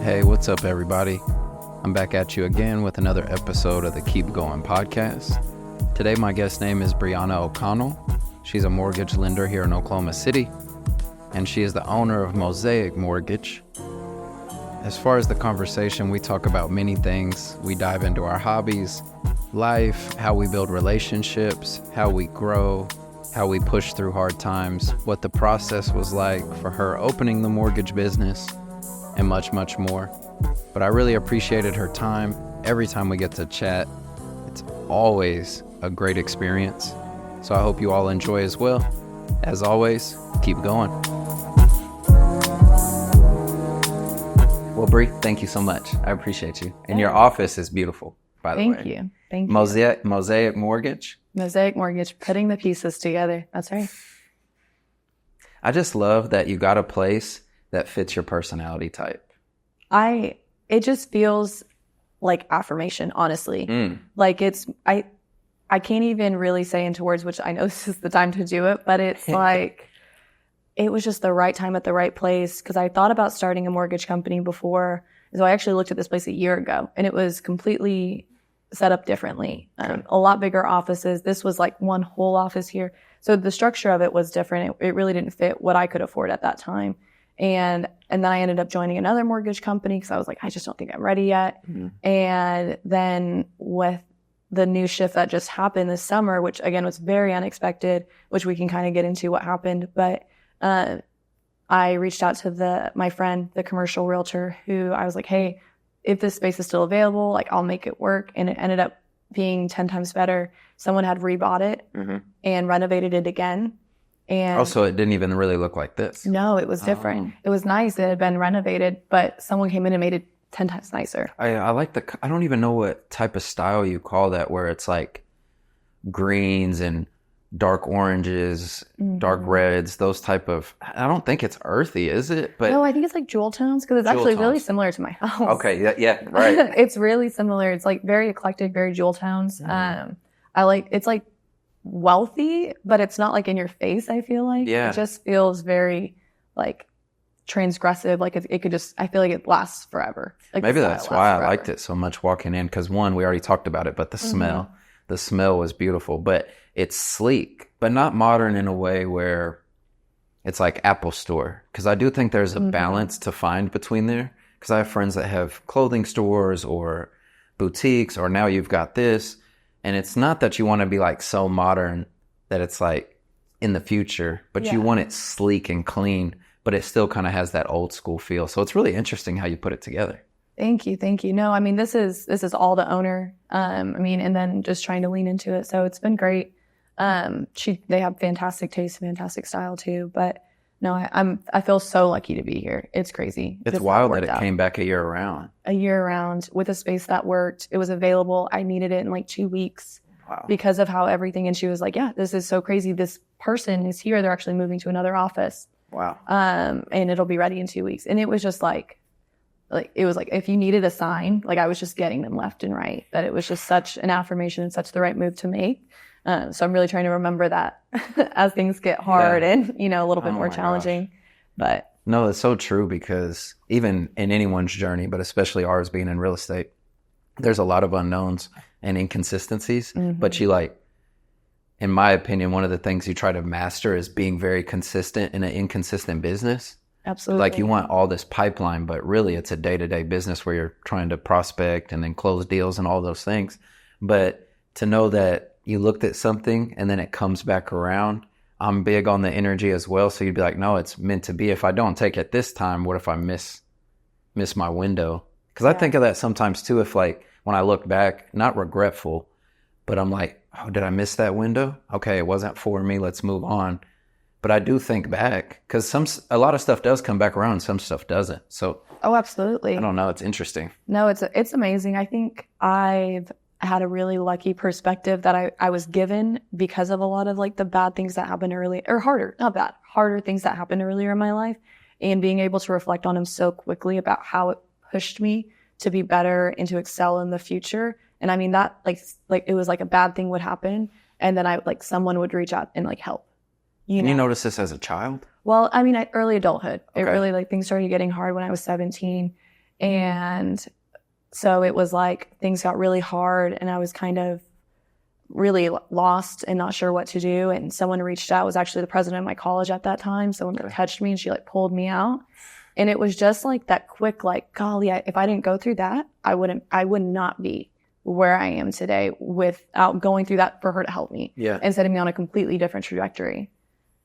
Hey, what's up, everybody? I'm back at you again with another episode of the Keep Going podcast. Today, my guest name is Breanna O'Connell. She's a mortgage lender here in Oklahoma City, and she is the owner of Mosaic Mortgage. As far as the conversation, we talk about many things. We dive into our hobbies, life, how we build relationships, how we grow, how we push through hard times, what the process was like for her opening the mortgage business, and much, much more. But I really appreciated her time. Every time we get to chat, it's always a great experience. So I hope you all enjoy as well. As always, keep going. Well, Bree, thank you so much. I appreciate you. And your office is beautiful, by the way. Thank you. Thank you. Mosaic Mortgage. Mosaic Mortgage, putting the pieces together. That's right. I just love that you got a place that fits your personality type. It just feels like affirmation, honestly. Like I can't even really say into words, which I know this is the time to do it, but it's like, it was just the right time at the right place, because I thought about starting a mortgage company before. So I actually looked at this place a year ago, and it was completely set up differently. A lot bigger offices. This was like one whole office here. So the structure of it was different. It really didn't fit what I could afford at that time. And then I ended up joining another mortgage company because I was like, I just don't think I'm ready yet. And then with the new shift that just happened this summer, which again was very unexpected, which we can kind of get into what happened. But I reached out to my friend, the commercial realtor, who I was like, hey, if this space is still available, like I'll make it work. And it ended up being 10 times better. Someone had rebought it and renovated it again. And also, it didn't even really look like this. No, it was different. It was nice. It had been renovated, but someone came in and made it 10 times nicer. I like I don't even know what type of style you call that, where it's like greens and dark oranges, dark reds, those type of, I don't think it's earthy, is it? But no, I think it's like jewel tones, because it's actually really similar to my house. Okay, yeah, right. It's really similar. It's like very eclectic, very jewel tones. It's like wealthy, but it's not like in your face, I feel like. It just feels very like transgressive. Like it could just, I feel like it lasts forever. Like maybe that's why I liked it so much walking in, because one, we already talked about it, but the smell was beautiful. But it's sleek, but not modern in a way where it's like Apple Store. Because I do think there's a balance to find between there. Because I have friends that have clothing stores or boutiques, or now you've got this. And it's not that you want to be like so modern that it's like in the future, but you want it sleek and clean, but it still kind of has that old school feel. So it's really interesting how you put it together. Thank you. No, I mean, this is all the owner. And then just trying to lean into it. So it's been great. They have fantastic taste, fantastic style too. But no, I feel so lucky to be here. It's crazy. It's wild that it came back a year around. A year around with a space that worked. It was available. I needed it in like 2 weeks because of how everything. And she was like, yeah, this is so crazy. This person is here. They're actually moving to another office. Wow. And it'll be ready in 2 weeks. And it was just like it was like, if you needed a sign, like I was just getting them left and right, that it was just such an affirmation and such the right move to make. So I'm really trying to remember that as things get hard and, a little bit more challenging. Gosh. But no, it's so true, because even in anyone's journey, but especially ours being in real estate, there's a lot of unknowns and inconsistencies. But in my opinion, one of the things you try to master is being very consistent in an inconsistent business. Absolutely. Like you want all this pipeline, but really it's a day-to-day business where you're trying to prospect and then close deals and all those things. But to know that you looked at something and then it comes back around. I'm big on the energy as well. So you'd be like, no, it's meant to be. If I don't take it this time, what if I miss my window? Because I think of that sometimes too. If like, when I look back, not regretful, but I'm like, oh, did I miss that window? Okay, it wasn't for me. Let's move on. But I do think back, because a lot of stuff does come back around. Some stuff doesn't. So. Oh, absolutely. I don't know. It's interesting. No, it's amazing. I think I've had a really lucky perspective that I was given because of a lot of like the bad things that happened early, or harder things that happened earlier in my life, and being able to reflect on them so quickly about how it pushed me to be better and to excel in the future. And I mean that like it was like a bad thing would happen, and then someone would reach out and like help. You notice this as a child? Well, I mean, early adulthood. Okay. It really things started getting hard when I was 17. And so it was like things got really hard and I was kind of really lost and not sure what to do. And someone reached out, was actually the president of my college at that time. Someone touched me and she like pulled me out. And it was just like that quick, like, golly, if I didn't go through that, I would not be where I am today without going through that for her to help me. Yeah. And setting me on a completely different trajectory.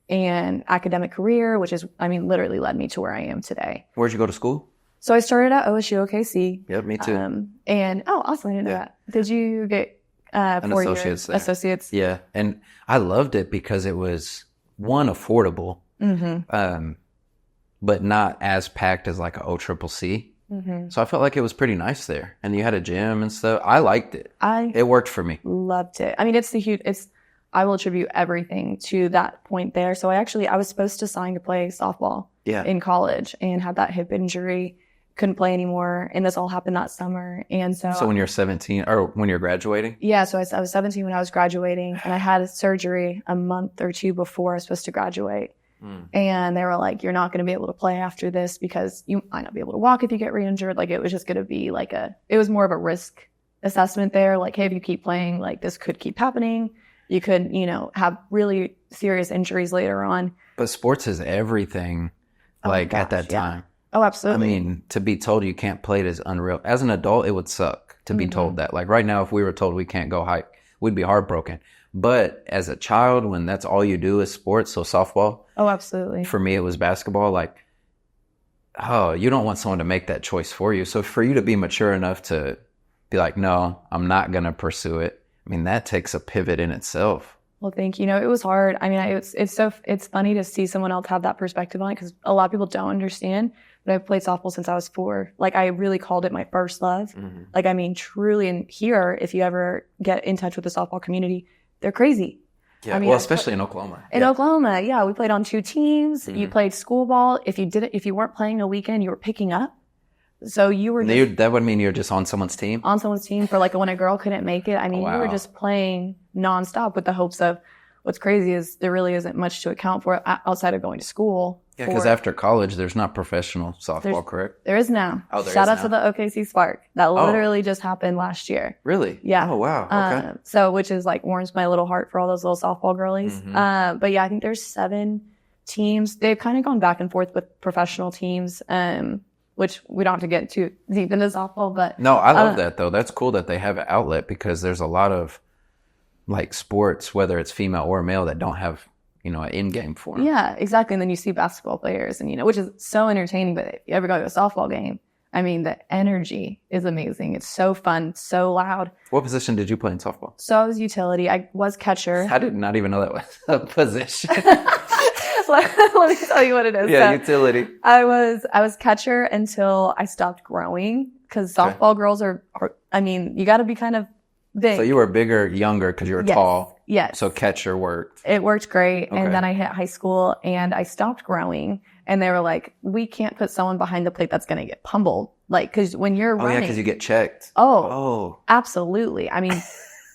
And academic career, which is, I mean, literally led me to where I am today. Where'd you go to school? So I started at OSU OKC. Yep, me too. And awesome, I didn't know that. Did you get an associate's there? Associates? Yeah, and I loved it because it was one, affordable, but not as packed as like a OCCC. So I felt like it was pretty nice there, and you had a gym and stuff. I liked it. It worked for me. Loved it. I mean, I will attribute everything to that point there. So I was supposed to sign to play softball in college and had that hip injury. Couldn't play anymore. And this all happened that summer. And so when you're 17 or when you're graduating? Yeah. So I was 17 when I was graduating and I had a surgery a month or two before I was supposed to graduate. And they were like, you're not going to be able to play after this because you might not be able to walk if you get re-injured. Like it was just going to be like it was more of a risk assessment there. Like, hey, if you keep playing, like this could keep happening. You could, have really serious injuries later on. But sports is everything, at that time. Oh, absolutely. I mean, to be told you can't play it is unreal. As an adult, it would suck to be told that. Like right now, if we were told we can't go hike, we'd be heartbroken. But as a child, when that's all you do is sports, so softball. Oh, absolutely. For me, it was basketball. Like, you don't want someone to make that choice for you. So for you to be mature enough to be like, no, I'm not going to pursue it. I mean, that takes a pivot in itself. Well, thank you. It was hard. I mean, it's funny to see someone else have that perspective on it because a lot of people don't understand. But I've played softball since I was 4. Like, I really called it my first love. Like, I mean, truly. And here, if you ever get in touch with the softball community, they're crazy. Yeah, I mean, especially in Oklahoma. Oklahoma, yeah. We played on 2 teams. You played school ball. If you weren't playing a weekend, you were picking up. So you were that would mean you're just on someone's team? On someone's team for like when a girl couldn't make it. I mean, you were just playing nonstop with the hopes of what's crazy is there really isn't much to account for outside of going to school. Yeah, because after college, there's not professional softball, correct? There is now. Oh, there Shout is out to the OKC Spark. That literally just happened last year. Really? Yeah. Oh, wow. Okay. So, which is like warms my little heart for all those little softball girlies. But yeah, I think there's 7 teams. They've kind of gone back and forth with professional teams. Which we don't have to get too deep into softball, but no, I love that though. That's cool that they have an outlet because there's a lot of like sports, whether it's female or male, that don't have, an in-game form. Yeah, exactly. And then you see basketball players and, which is so entertaining, but if you ever go to a softball game, I mean, the energy is amazing. It's so fun, so loud. What position did you play in softball? So I was utility. I was catcher. I did not even know that was a position. Let me tell you what it is. Yeah, so utility. I was catcher until I stopped growing because softball girls are, I mean, you got to be kind of big. So you were bigger, younger because you were tall. Yes. So catcher worked. It worked great. Okay. And then I hit high school and I stopped growing. And they were like, we can't put someone behind the plate that's going to get pummeled. Like, because when you're running. Oh, yeah, because you get checked. Oh, absolutely. I mean,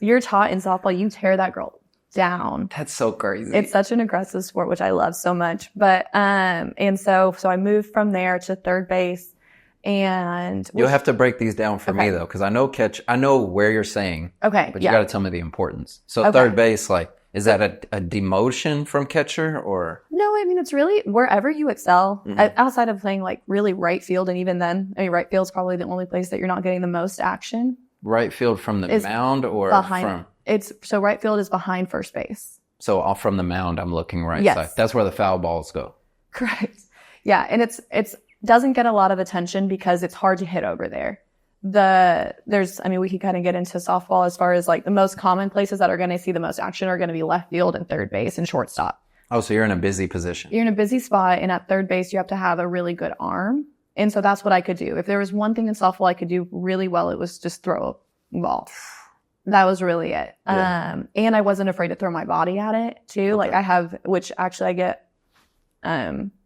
you're taught in softball, you tear that girl down. That's so crazy. It's such an aggressive sport, which I love so much. But, and so I moved from there to third base and. You'll have to break these down for me though, because I know where you're saying. Okay. But you got to tell me the importance. So third base, like, is that a demotion from catcher or? No, I mean, it's really wherever you excel outside of playing like really right field. And even then, I mean, right field's probably the only place that you're not getting the most action. Right field from the mound or behind, so right field is behind first base. So from the mound, I'm looking right side. That's where the foul balls go. Correct. Yeah. And it's doesn't get a lot of attention because it's hard to hit over there. We can kind of get into softball as far as like the most common places that are going to see the most action are going to be left field and third base and shortstop. Oh, so you're in a busy position. You're in a busy spot. And at third base, you have to have a really good arm. And so that's what I could do. If there was one thing in softball I could do really well, it was just throw a ball. That was really it. Yeah. And I wasn't afraid to throw my body at it too. Okay. Like which actually I get,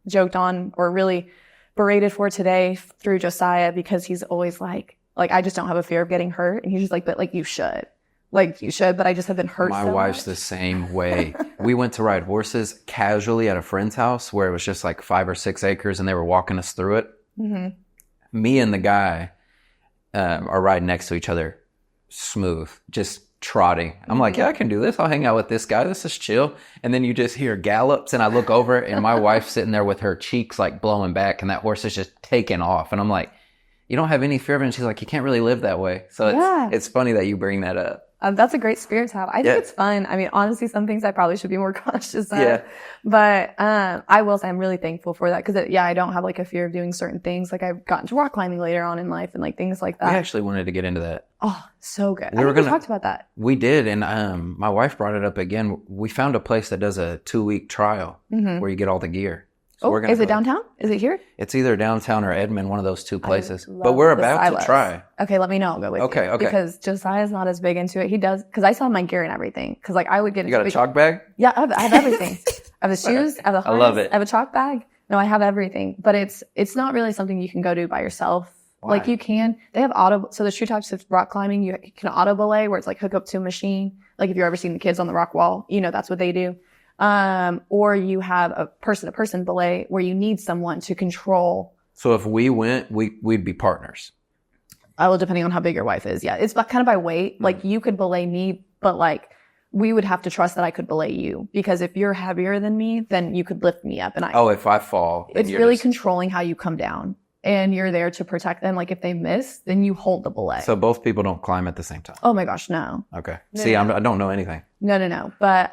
joked on or really berated for today through Josiah because he's always like, I just don't have a fear of getting hurt. And he's just like, but you should. But I just have been hurt My so wife's much. The same way. We went to ride horses casually at a friend's house where it was just like 5 or 6 acres and they were walking us through it. Mm-hmm. me and the guy are riding next to each other, smooth, just trotting. I'm like, yeah, I can do this. I'll hang out with this guy. This is chill. And then you just hear gallops, and I look over, and my wife's sitting there with her cheeks like blowing back, and that horse is just taking off. And I'm like, you don't have any fear of it? And she's like, you can't really live that way. So it's funny that you bring that up. That's a great spirit to have. I think it's fun. I mean, honestly, some things I probably should be more cautious of. Yeah. But I will say I'm really thankful for that because, I don't have like a fear of doing certain things. Like I've gotten to rock climbing later on in life and like things like that. We actually wanted to get into that. Oh, so good. We talked about that. We did. And my wife brought it up again. We found a place that does a 2-week trial where you get all the gear. So is it downtown? Is it here? It's either downtown or Edmond, one of those two places. But we're about to try. Okay, let me know. I'll go with you. Okay. Because Josiah's not as big into it. He does, because I saw my gear and everything. Because like I would get. You got a chalk bag? Yeah, I have everything. I have the shoes. I have the harness. I love it. I have a chalk bag. No, I have everything. But it's not really something you can go do by yourself. Why? Like you can. They have so the true types of rock climbing, you can auto belay where it's like hook up to a machine. Like if you've ever seen the kids on the rock wall, that's what they do. Or you have a person-to-person belay where you need someone to control. So if we went, we'd be partners. Well, depending on how big your wife is. Yeah. It's kind of by weight. Like you could belay me, but like we would have to trust that I could belay you because if you're heavier than me, then you could lift me up. And if I fall, it's really controlling how you come down. And you're there to protect them. Like if they miss, then you hold the belay. So both people don't climb at the same time. Oh my gosh, no. Okay. I don't know anything. No. But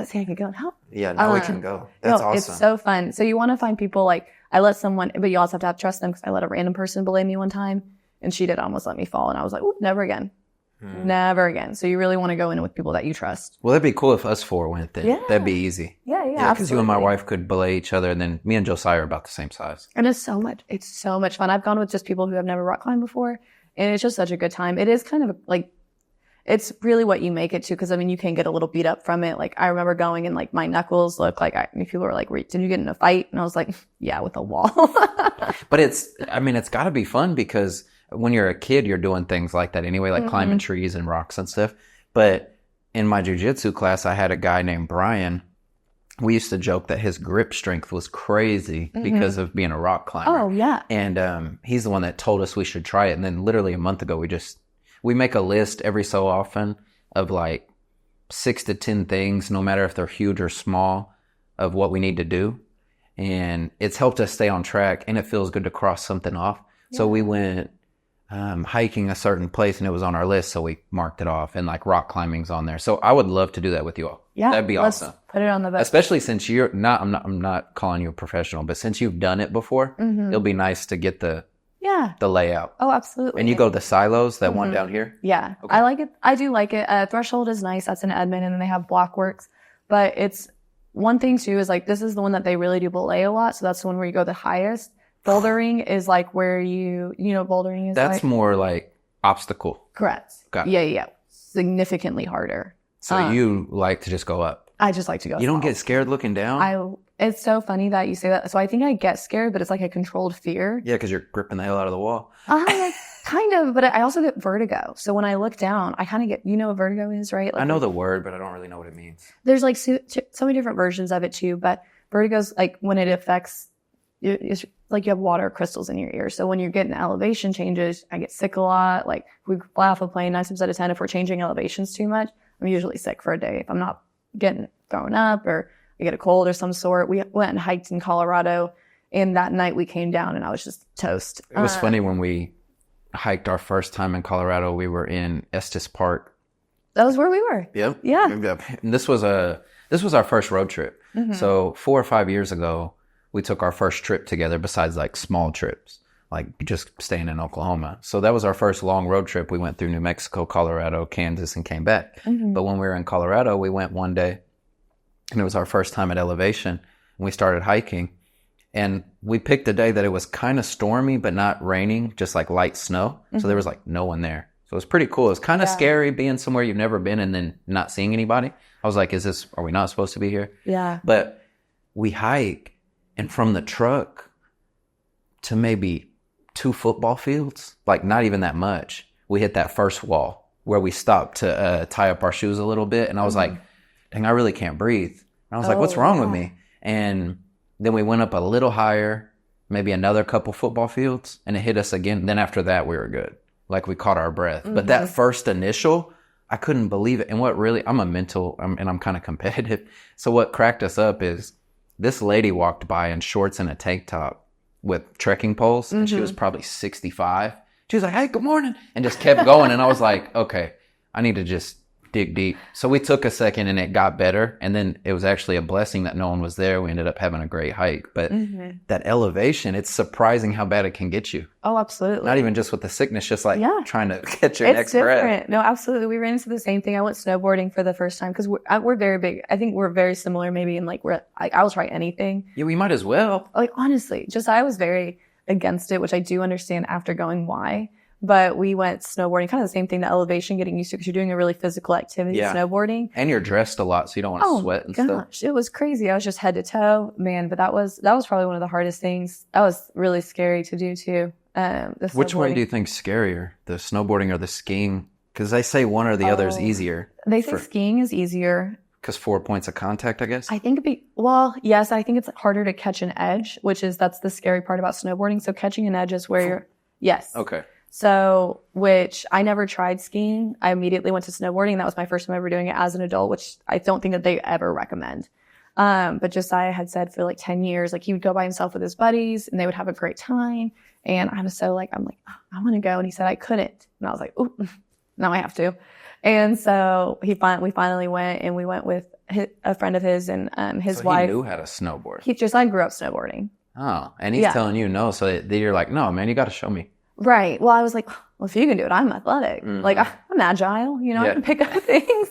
see, I could go and help. Yeah, now we can go. That's awesome. It's so fun. So you want to find people like I let someone, but you also have to trust them because I let a random person belay me one time, and she did almost let me fall, and I was like, "Oop, never again." Never again. So you really want to go in with people that you trust. Well, that'd be cool if us four went then. Yeah. That'd be easy. Yeah, because you and my wife could belay each other, and then me and Josiah are about the same size. And it's so much fun. I've gone with just people who have never rock climbed before, and it's just such a good time. It is kind of like, it's really what you make it to, because I mean, you can get a little beat up from it. Like I remember going and like my knuckles look like, people were like, did you get in a fight? And I was like, yeah, with a wall. But it's gotta be fun because when you're a kid, you're doing things like that anyway, like climbing trees and rocks and stuff. But in my jiu-jitsu class, I had a guy named Brian. We used to joke that his grip strength was crazy because of being a rock climber. Oh, yeah. And he's the one that told us we should try it. And then literally a month ago, we make a list every so often of like 6 to 10 things, no matter if they're huge or small, of what we need to do. And it's helped us stay on track, and it feels good to cross something off. Yeah. So we went hiking a certain place, and it was on our list, so we marked it off, and like rock climbing's on there. So I would love to do that with you all. Yeah, that'd be awesome. Put it on the list. Especially since you're not. I'm not calling you a professional, but since you've done it before, it'll be nice to get the layout. Oh, absolutely. And you go to the silos, that one down here. Yeah, okay. I like it. I do like it. Threshold is nice. That's in Edmond, and then they have Blockworks. But it's one thing too is like this is the one that they really do belay a lot. So that's the one where you go the highest. Bouldering is like where you know bouldering is. That's like? More like obstacle. Correct. Got it. Yeah. Significantly harder. So you like to just go up. I just like to go. You don't get scared looking down? It's so funny that you say that. So I think I get scared, but it's like a controlled fear. Yeah, because you're gripping the hell out of the wall. Kind of, but I also get vertigo. So when I look down, I kind of get, you know what vertigo is, right? Like, I know the word, but I don't really know what it means. There's like so many different versions of it too, but vertigo's like when it affects, it's like you have water crystals in your ear. So when you're getting elevation changes, I get sick a lot. Like we fly off a plane 9 times out of 10, if we're changing elevations too much, I'm usually sick for a day. If I'm not getting thrown up or I get a cold or some sort. We went and hiked in Colorado, and that night we came down and I was just toast. It was funny when we hiked our first time in Colorado. We were in Estes Park. That was where we were. Yep. Yeah. And this was our first road trip. So 4 or 5 years ago, we took our first trip together besides like small trips, like just staying in Oklahoma. So that was our first long road trip. We went through New Mexico, Colorado, Kansas, and came back. But when we were in Colorado, we went one day, and it was our first time at elevation, and we started hiking. And we picked a day that it was kind of stormy, but not raining, just like light snow. So there was like no one there. So it was pretty cool. It was kind of scary being somewhere you've never been and then not seeing anybody. I was like, are we not supposed to be here? Yeah. But we hike. And from the truck to maybe 2 football fields, like not even that much, we hit that first wall where we stopped to tie up our shoes a little bit. And I was like, dang, I really can't breathe. And I was like, what's wrong with me? And then we went up a little higher, maybe another couple football fields, and it hit us again. Then after that, we were good. Like we caught our breath. But that first initial, I couldn't believe it. And what really, and I'm kind of competitive. So what cracked us up is this lady walked by in shorts and a tank top with trekking poles, and she was probably 65. She was like, "Hey, good morning," and just kept going. And I was like, okay, I need to just dig deep. So we took a second and it got better. And then it was actually a blessing that no one was there. We ended up having a great hike. But that elevation, it's surprising how bad it can get you. Oh, absolutely. Not even just with the sickness, just like trying to catch your next breath. No, absolutely. We ran into the same thing. I went snowboarding for the first time because we're very big. I think we're very similar maybe in like, I will try anything. Yeah, we might as well. Like, honestly, just I was very against it, which I do understand after going why. But we went snowboarding, kind of the same thing, the elevation, getting used to, because you're doing a really physical activity, snowboarding. And you're dressed a lot, so you don't want to sweat and stuff. It was crazy. I was just head to toe, man. But that was probably one of the hardest things. That was really scary to do too. Which one do you think's scarier, the snowboarding or the skiing? Because they say one or the other is easier. They say skiing is easier. Because 4 points of contact, I guess? I think yes, I think it's harder to catch an edge, that's the scary part about snowboarding. So catching an edge is where yes. Okay. So, which I never tried skiing. I immediately went to snowboarding. That was my first time ever doing it as an adult, which I don't think that they ever recommend. But Josiah had said for like 10 years, like he would go by himself with his buddies and they would have a great time. And I was so like, I want to go. And he said I couldn't. And I was like, oh, now I have to. And so we finally went, and we went with a friend of his and his wife. He knew how to snowboard. Josiah grew up snowboarding. Oh, and he's telling you no. So you're like, no, man, you got to show me. Right. Well, I was like, well, if you can do it, I'm athletic. Like I'm agile, I can pick up things.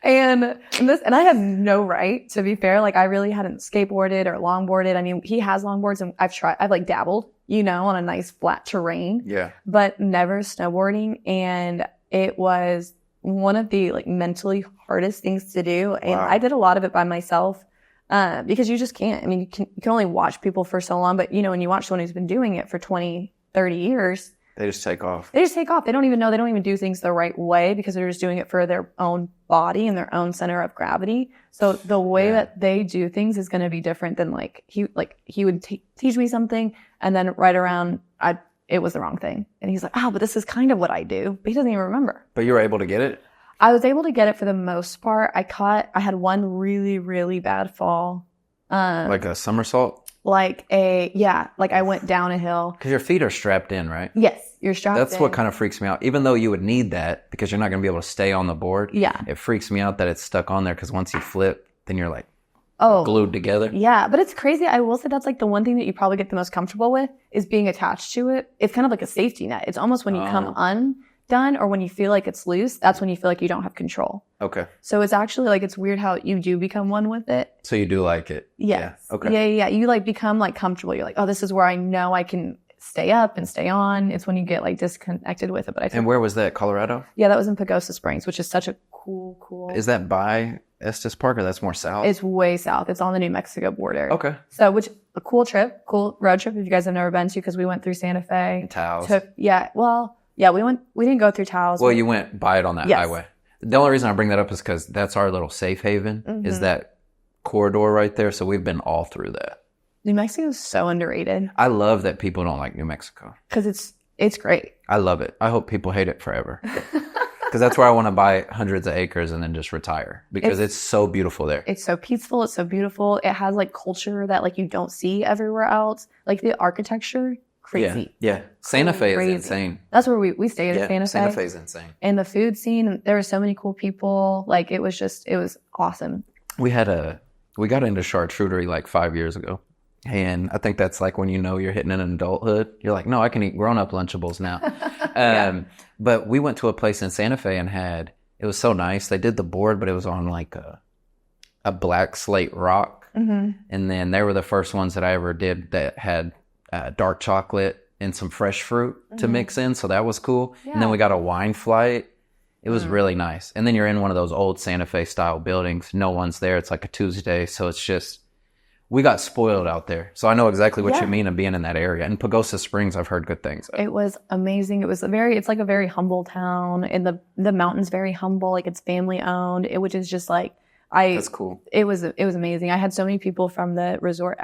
And I had no right, to be fair. Like I really hadn't skateboarded or longboarded. I mean, he has longboards and I've like dabbled, on a nice flat terrain. Yeah. But never snowboarding. And it was one of the like mentally hardest things to do. And I did a lot of it by myself. Because you just can't. I mean, you can only watch people for so long, but when you watch someone who's been doing it for 20, 30 years, they just take off. They don't even do things the right way because they're just doing it for their own body and their own center of gravity. So the way that they do things is going to be different than he would teach me something, and then right around it was the wrong thing. And he's like, oh, but this is kind of what I do. But he doesn't even remember. But you were able to get it? I was able to get it for the most part. I had one really, really bad fall. Like a somersault? I went down a hill. Because your feet are strapped in, right? Yes, you're strapped in. That's what kind of freaks me out. Even though you would need that because you're not going to be able to stay on the board. Yeah. It freaks me out that it's stuck on there because once you flip, then you're like glued together. Yeah, but it's crazy. I will say that's like the one thing that you probably get the most comfortable with is being attached to it. It's kind of like a safety net. It's almost when you come undone or when you feel like it's loose, that's when you feel like you don't have control. Okay. So it's actually like, it's weird how you do become one with it. So you do like it? Yes. Yeah. Okay. Yeah. You like become like comfortable. You're like, oh, this is where I know I can stay up and stay on. It's when you get like disconnected with it. And where was that? Colorado? Yeah, that was in Pagosa Springs, which is such a cool. Is that by Estes Park or that's more south? It's way south. It's on the New Mexico border. Okay. So, which a cool road trip if you guys have never been to, because we went through Santa Fe. And Taos. We didn't go through Taos. Well, you went by it on that highway. The only reason I bring that up is because that's our little safe haven, is that corridor right there. So we've been all through that. New Mexico is so underrated. I love that people don't like New Mexico. Because it's great. I love it. I hope people hate it forever. Because that's where I want to buy hundreds of acres and then just retire. Because it's so beautiful there. It's so peaceful. It's so beautiful. It has like culture that like you don't see everywhere else. Like the architecture. Crazy. Yeah. Santa Fe is insane. That's where we stayed at Santa Fe. Santa Fe is insane. And the food scene, there were so many cool people. Like it was awesome. We got into charcuterie like 5 years ago. And I think that's like when you're hitting an adulthood. You're like, no, I can eat grown-up Lunchables now. But we went to a place in Santa Fe and it was so nice. They did the board, but it was on like a black slate rock. Mm-hmm. And then they were the first ones that I ever did that had dark chocolate and some fresh fruit to mix in. So that was cool. Yeah. And then we got a wine flight. It was really nice. And then you're in one of those old Santa Fe style buildings. No one's there. It's like a Tuesday. So it's just, we got spoiled out there. So I know exactly what you mean of being in that area. And Pagosa Springs, I've heard good things. It was amazing. It's like a very humble town, and the mountain's very humble. Like it's family owned. Which is just like, that's cool. It was amazing. I had so many people from the resort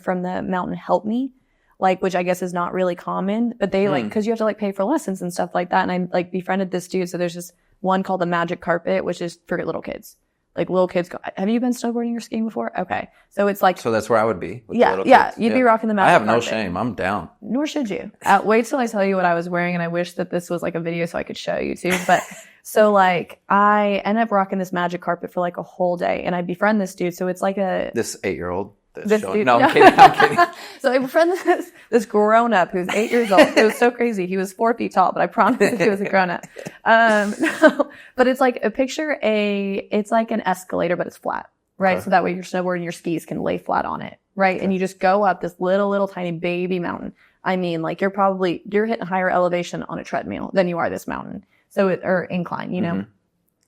from the mountain help me like, which I guess is not really common, but they like, cause you have to like pay for lessons and stuff like that. And I like befriended this dude. So there's this one called the Magic Carpet, which is for little kids. Like little kids go, have you been snowboarding or skiing before? Okay. So it's like. So that's where I would be. With yeah. the Yeah. kids. You'd be rocking the Magic I have no Carpet. shame. I'm down. Nor should you. Wait till I tell you what I was wearing. And I wish that this was like a video so I could show you too. But so like I ended up rocking this Magic Carpet for like a whole day and I befriend this dude. So it's like this 8-year-old. This dude, no, I'm kidding. I'm kidding. So I befriended this grown up who's 8 years old. It was so crazy. He was 4 feet tall, but I promise that he was a grown up. No, but it's like it's like an escalator, but it's flat, right? Okay. So that way your snowboard and your skis can lay flat on it, right? Okay. And you just go up this little tiny baby mountain. I mean, like you're hitting higher elevation on a treadmill than you are this mountain. Or incline, you know? Mm-hmm.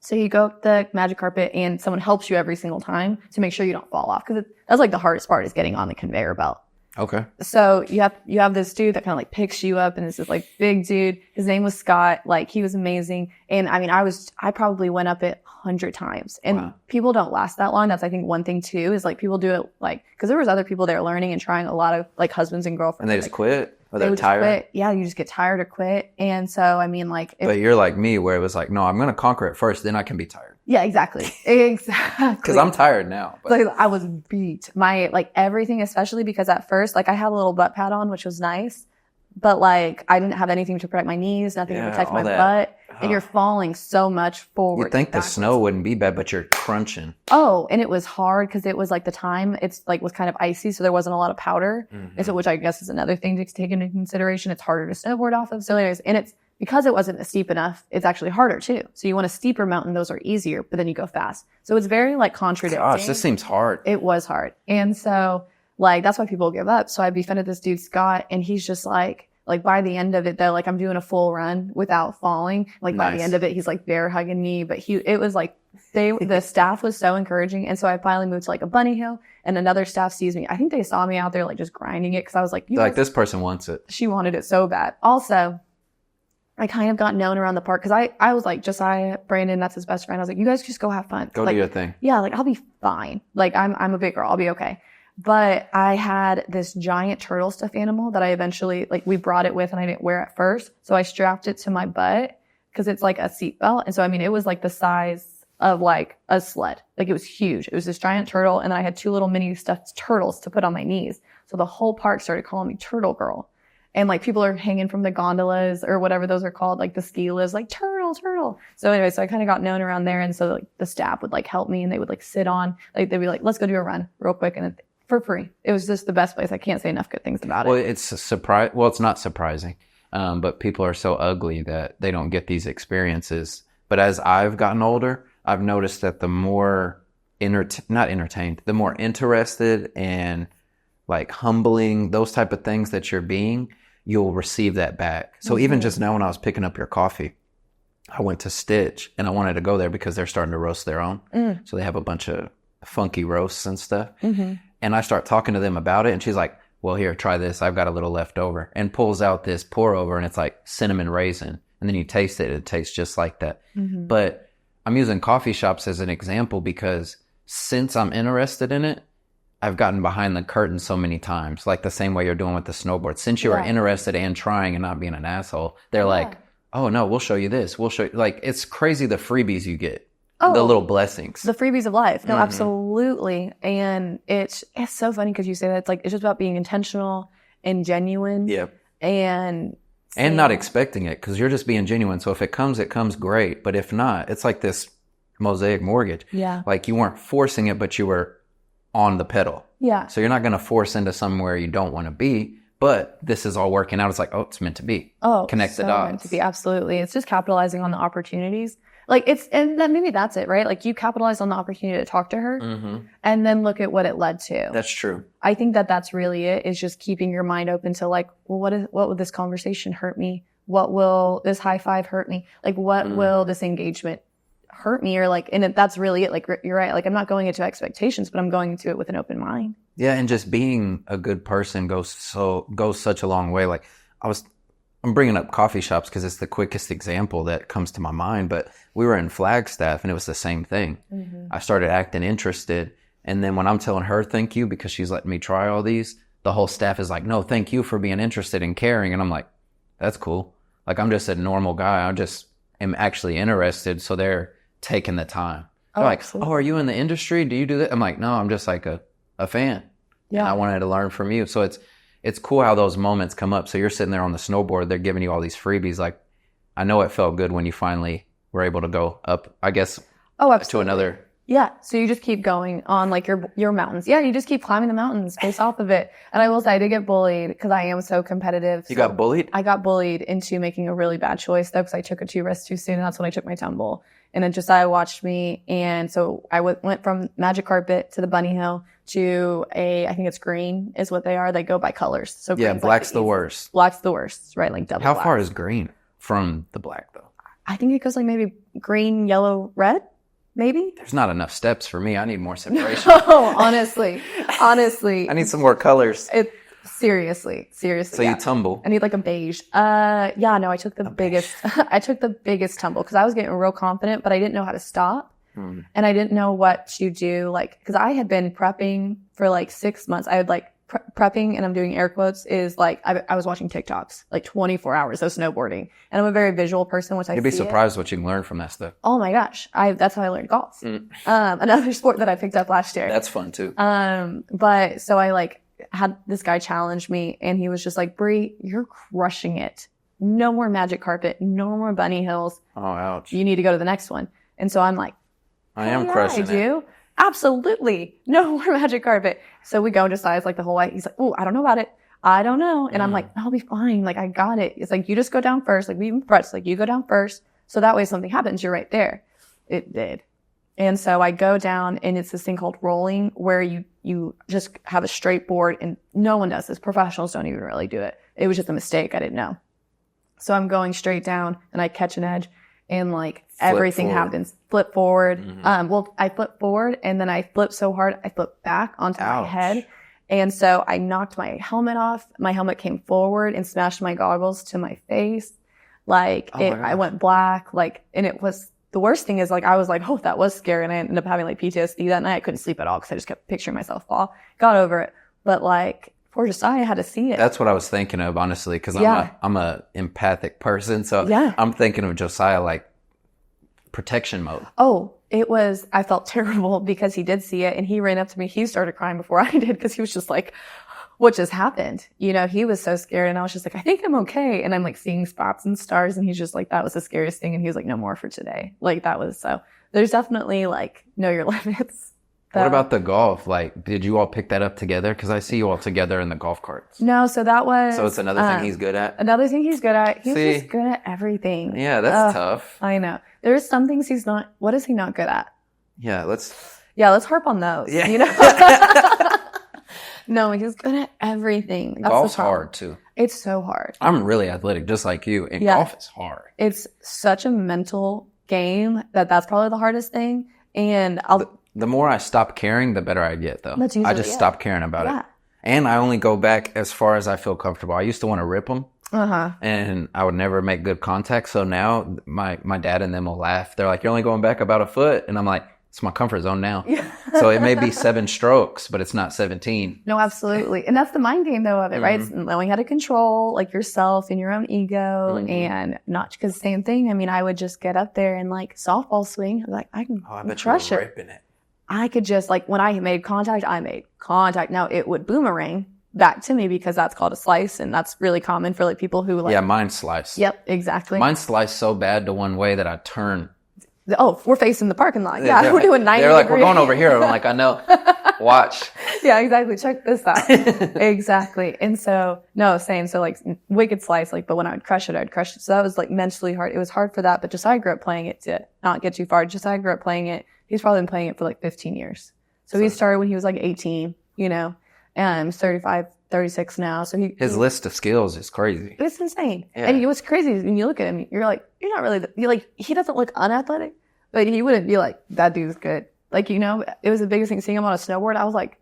So you go up the Magic Carpet and someone helps you every single time to make sure you don't fall off. Cause that's like the hardest part is getting on the conveyor belt. Okay. So you have this dude that kind of like picks you up and it's this like big dude. His name was Scott. Like he was amazing. And I mean, I probably went up it 100 times and people don't last that long. That's I think one thing too is like people do it like, cause there was other people there learning and trying a lot of like husbands and girlfriends. And they just like, quit? Or they're tired? Quit. Yeah, you just get tired or quit. And so, I mean, like... But you're like me, where it was like, no, I'm going to conquer it first, then I can be tired. Yeah, exactly. Exactly. Because I'm tired now. But. Like, I was beat. My, like, everything, especially because at first, like, I had a little butt pad on, which was nice. But, like, I didn't have anything to protect my knees, nothing to protect my butt. And you're falling so much forward. You'd think the snow wouldn't be bad, but you're crunching. Oh, and it was hard because it was like the time it's like was kind of icy, so there wasn't a lot of powder. Mm-hmm. And so, which I guess is another thing to take into consideration. It's harder to snowboard off of. So anyways, and it's because it wasn't steep enough, it's actually harder too. So you want a steeper mountain, those are easier, but then you go fast. So it's very like contradicting. Gosh, this seems hard. It was hard. And so like that's why people give up. So I befriended this dude, Scott, and he's just like by the end of it, though, like I'm doing a full run without falling. Like by the end of it, he's like bear hugging me. But it was like the staff was so encouraging. And so I finally moved to like a bunny hill and another staff sees me. I think they saw me out there like just grinding it because I was like, this person wants it. She wanted it so bad. Also, I kind of got known around the park because I was like, Josiah, Brandon, that's his best friend. I was like, you guys just go have fun. Go like, do your thing. Yeah, like I'll be fine. Like I'm a big girl. I'll be okay. But I had this giant turtle stuffed animal that I eventually, like we brought it with and I didn't wear it first. So I strapped it to my butt because it's like a seatbelt. And so, I mean, it was like the size of like a sled. Like it was huge. It was this giant turtle. And then I had 2 little mini stuffed turtles to put on my knees. So the whole park started calling me Turtle Girl. And like people are hanging from the gondolas or whatever those are called, like the ski lifts, like turtle. So anyway, so I kind of got known around there. And so like the staff would like help me and they would like sit on, like they'd be like, let's go do a run real quick. And for free. It was just the best place. I can't say enough good things about it. Well, it's a surprise. Well, it's not surprising. But people are so ugly that they don't get these experiences. But as I've gotten older, I've noticed that the more not entertained, the more interested and like humbling, those type of things that you're being, you'll receive that back. So even just now when I was picking up your coffee, I went to Stitch and I wanted to go there because they're starting to roast their own. So they have a bunch of funky roasts and stuff. And I start talking to them about it. And she's like, well, here, try this. I've got a little left over. And pulls out this pour over and it's like cinnamon raisin. And then you taste it. It tastes just like that. But I'm using coffee shops as an example because since I'm interested in it, I've gotten behind the curtain so many times, like the same way you're doing with the snowboard. Since you are interested and trying and not being an asshole, they're like, oh, no, we'll show you this. We'll show you. Like, it's crazy the freebies you get. Oh, the little blessings. The freebies of life. No, absolutely. And it's so funny because you say that. It's like, it's just about being intentional and genuine. Yep. And not expecting it because you're just being genuine. So if it comes great. But if not, it's like this Mosaic Mortgage. Yeah. Like you weren't forcing it, but you were on the pedal. Yeah. So you're not going to force into somewhere you don't want to be. But this is all working out. It's like, oh, it's meant to be. Oh, connect the so dots. Meant to be. Absolutely. It's just capitalizing on the opportunities. Like and then maybe that's it, right? Like you capitalized on the opportunity to talk to her and then look at what it led to. That's true. I think that's really it, is just keeping your mind open to like, well, what will this conversation hurt me? What will this high five hurt me? Like, what will this engagement hurt me? Or like, and that's really it. Like, you're right. Like, I'm not going into expectations, but I'm going into it with an open mind. Yeah. And just being a good person goes such a long way. Like I'm bringing up coffee shops because it's the quickest example that comes to my mind, but we were in Flagstaff and it was the same thing. I started acting interested. And then when I'm telling her thank you because she's letting me try all these, the whole staff is like, no, thank you for being interested and caring. And I'm like, that's cool. Like, I'm just a normal guy. I just am actually interested. So they're taking the time. They're like, absolutely. oh, are you in the industry? Do you do that? I'm like, no, I'm just like a fan. Yeah. And I wanted to learn from you. So it's cool how those moments come up. So you're sitting there on the snowboard. They're giving you all these freebies. Like, I know it felt good when you finally were able to go up, I guess, to another. Yeah. So you just keep going on like your mountains. Yeah. You just keep climbing the mountains based off of it. And I will say I did get bullied because I am so competitive. You got bullied? I got bullied into making a really bad choice though, because I took a 2 risks too soon. And that's when I took my tumble. And then Josiah watched me. And so I went from magic carpet to the bunny hill to I think it's green is what they are. They go by colors. So yeah, black's the worst. Black's the worst, right? Like double How black. far is green from the black though? I think it goes like maybe green, yellow, red. Maybe. There's not enough steps for me. I need more separation. Oh, honestly. I need some more colors. Seriously. So you tumble. I need like a beige. Yeah, no, I took the biggest, I took the biggest tumble because I was getting real confident, but I didn't know how to stop. And I didn't know what to do. Like, cause I had been prepping for like 6 months. I had like prepping, and I'm doing air quotes, is like, I was watching TikToks, like 24 hours of snowboarding. And I'm a very visual person, which You'd be surprised what you can learn from that stuff. Oh my gosh. That's how I learned golf. Another sport that I picked up last year. That's fun too. But so I like had this guy challenge me, and he was just like, Bree, you're crushing it. No more magic carpet, no more bunny hills. Oh, ouch. You need to go to the next one. And so I'm like, I am crushing I do. Absolutely. No more magic carpet. So we go and decide like the whole way. He's like, oh, I don't know about it. I don't know. And I'm like, I'll be fine. Like, I got it. It's like, you just go down first. Like, we even press, like, you go down first. So that way if something happens, you're right there. It did. And so I go down, and it's this thing called rolling, where you just have a straight board, and no one does this. Professionals don't even really do it. It was just a mistake. I didn't know. So I'm going straight down, and I catch an edge, and like everything happens. Flip forward. Well, I flip forward, and then I flip so hard, I flip back onto my head. And so I knocked my helmet off. My helmet came forward and smashed my goggles to my face. Like, I went black. Like, and it was, the worst thing is like, I was like, oh, that was scary. And I ended up having like PTSD that night. I couldn't sleep at all because I just kept picturing myself fall. Got over it. But like, poor Josiah had to see it. That's what I was thinking of, honestly, because I'm a empathic person. So I'm thinking of Josiah like protection mode. Oh, I felt terrible because he did see it, and he ran up to me. He started crying before I did because he was just like, what just happened? You know, he was so scared, and I was just like, I think I'm okay. And I'm like seeing spots and stars, and he's just like, that was the scariest thing. And he was like, no more for today. Like, that was there's definitely like, know your limits. What about the golf? Like, did you all pick that up together? Because I see you all together in the golf carts. No, so that was... So it's another thing he's good at? Another thing he's good at. He's just good at everything. Yeah, that's tough. I know. There's some things he's not... What is he not good at? Yeah, let's harp on those. Yeah. You know? No, he's good at everything. That's golf's hard, too. It's so hard. I'm really athletic, just like you, and golf is hard. It's such a mental game that's probably the hardest thing. And the more I stop caring, the better I get, though. I just stop caring about it. And I only go back as far as I feel comfortable. I used to want to rip them, and I would never make good contact. So now my dad and them will laugh. They're like, you're only going back about a foot. And I'm like, it's my comfort zone now. So it may be 7 strokes, but it's not 17. No, absolutely. And that's the mind game, though, of it, right? It's knowing how to control, like, yourself and your own ego, and not, because same thing. I mean, I would just get up there and, like, softball swing. Like, I can crush it. Ripping it. I could just, like, when I made contact, I made contact. Now, it would boomerang back to me because that's called a slice, and that's really common for, like, people who, like... Yeah, mine slice. Yep, exactly. Mine sliced so bad to one way that I turn... Oh, we're facing the parking lot. Yeah, we're doing 90 They're like, we're going over here. I'm like, I know. Watch. Yeah, exactly. Check this out. Exactly. And so, no, same. So, like, wicked slice, like, but when I would crush it, I'd crush it. So that was, like, mentally hard. It was hard for that, but Josiah grew up playing it to not get too far. Josiah grew up playing it. He's probably been playing it for, like, 15 years. So he started when he was, like, 18, you know, and he's 35, 36 now. So his list of skills is crazy. It's insane. Yeah. And what's crazy is when you look at him, you're like, you're not really, you're like, he doesn't look unathletic, but he wouldn't be like, that dude's good. Like, you know, it was the biggest thing seeing him on a snowboard. I was like,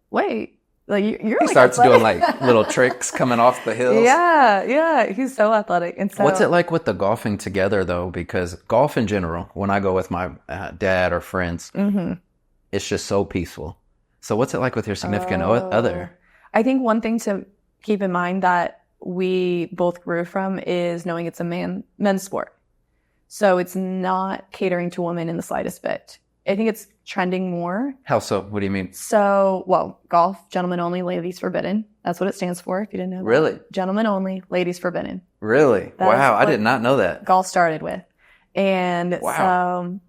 wait, like, you're he like starts athletic. doing like little tricks coming off the hills. Yeah, he's so athletic. And so, what's it like with the golfing together though? Because golf in general, when I go with my dad or friends, it's just so peaceful. So what's it like with your significant other? I think one thing to keep in mind that we both grew from is knowing it's a men's sport. So it's not catering to women in the slightest bit. I think it's trending more. How so? What do you mean? So, well, golf, gentlemen only, ladies forbidden. That's what it stands for, if you didn't know. Really? That. Gentlemen only, ladies forbidden. Really? Wow, I did not know that. Golf started with. And so,